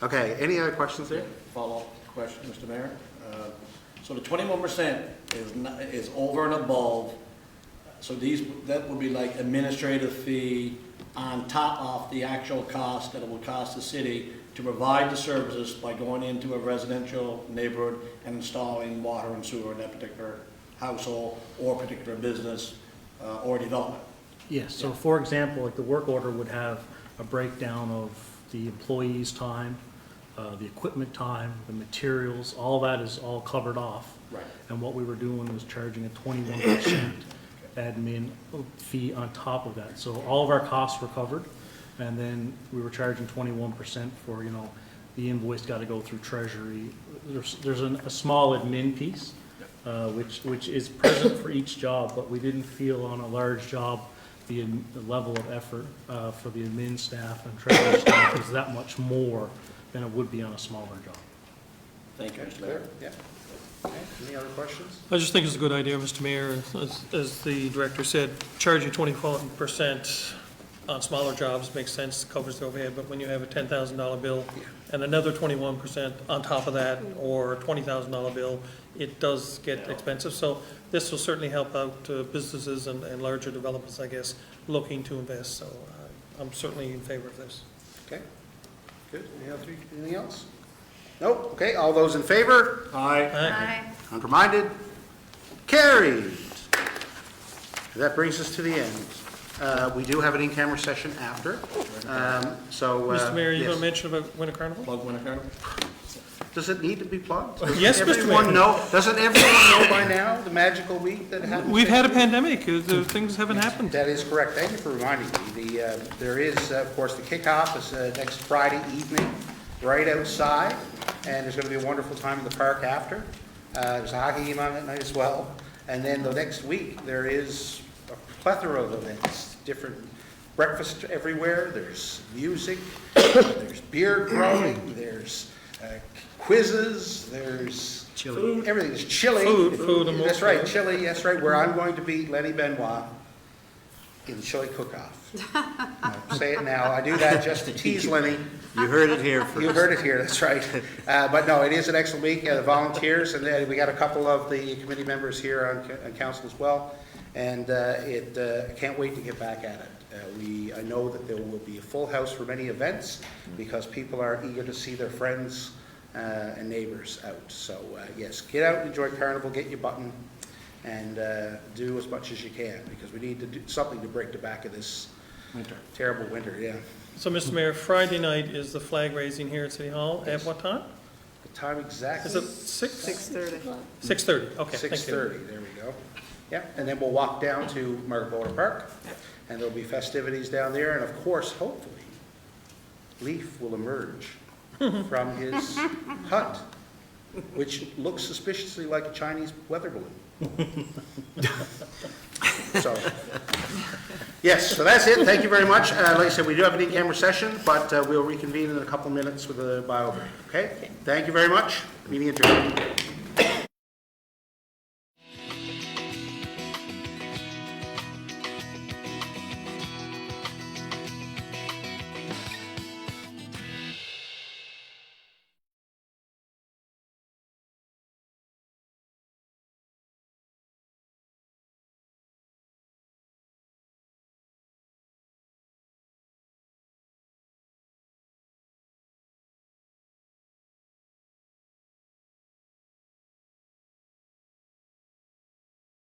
Okay, any other questions there? Follow-up question, Mr. Mayor. So the 21% is over and above, so that would be like administrative fee on top of the actual cost that it would cost the city to provide the services by going into a residential neighborhood and installing water and sewer in that particular household or particular business or development. Yes, so for example, like the work order would have a breakdown of the employee's time, the equipment time, the materials, all that is all covered off. Right. And what we were doing was charging a 21% admin fee on top of that. So all of our costs were covered, and then we were charging 21% for, you know, the invoice got to go through Treasury. There's a small admin piece, which is present for each job, but we didn't feel on a large job the level of effort for the admin staff and Treasury staff is that much more than it would be on a smaller job. Thank you, Mr. Mayor. Yeah. Okay, any other questions? I just think it's a good idea, Mr. Mayor, as the director said, charging 21% on smaller jobs makes sense, covers the overhead, but when you have a $10,000 bill and another 21% on top of that, or a $20,000 bill, it does get expensive. So this will certainly help out businesses and larger developers, I guess, looking to invest. So I'm certainly in favor of this. Okay, good. Anything else? Nope. Okay, all those in favor? Aye. Aye. Contraminded? Carried. That brings us to the end. We do have an in-camera session after, so. Mr. Mayor, you yes. going to mention about Winter Carnival? Plug Winter Carnival. Does it need to be plugged? Yes, Mr. Everyone Mayor. know, doesn't everyone know by now the magical week that happens? We've had a pandemic, things haven't happened. That is correct. Thank you for reminding me. There is, of course, the kickoff is next Friday evening, right outside, and there's going to be a wonderful time in the park after. There's a hockey game on that night as well. And then the next week, there is a plethora of events, different breakfast everywhere, there's music, there's beer growing, there's quizzes, there's food, everything, there's chili. Food and more. That's right, chili, that's right, where I'm going to beat Lenny Benoit in the chili cook-off. I'll say it now, I do that just to tease Lenny. You heard it here first. You heard it here, that's right. But no, it is an excellent week, the volunteers, and we got a couple of the committee members here on council as well, and I can't wait to get back at it. I know that there will be a full house for many events, because people are eager to see their friends and neighbors out. So yes, get out and enjoy Carnival, get your button, and do as much as you can, because we need to do something to break the back of this terrible winter, yeah. So, Mr. Mayor, Friday night is the flag raising here at City Hall. At what time? The time exactly? Is it 6? 6:30. 6:30, okay, thank you. 6:30, there we go. Yeah, and then we'll walk down to Margaret Park, and there'll be festivities down there, and of course, hopefully, Leaf will emerge from his hut, which looks suspiciously like a Chinese weather balloon. So, yes, so that's it. Thank you very much. Like I said, we do have an in-camera session, but we'll reconvene in a couple minutes with a bio break, okay? Thank you very much. Meeting adjourned.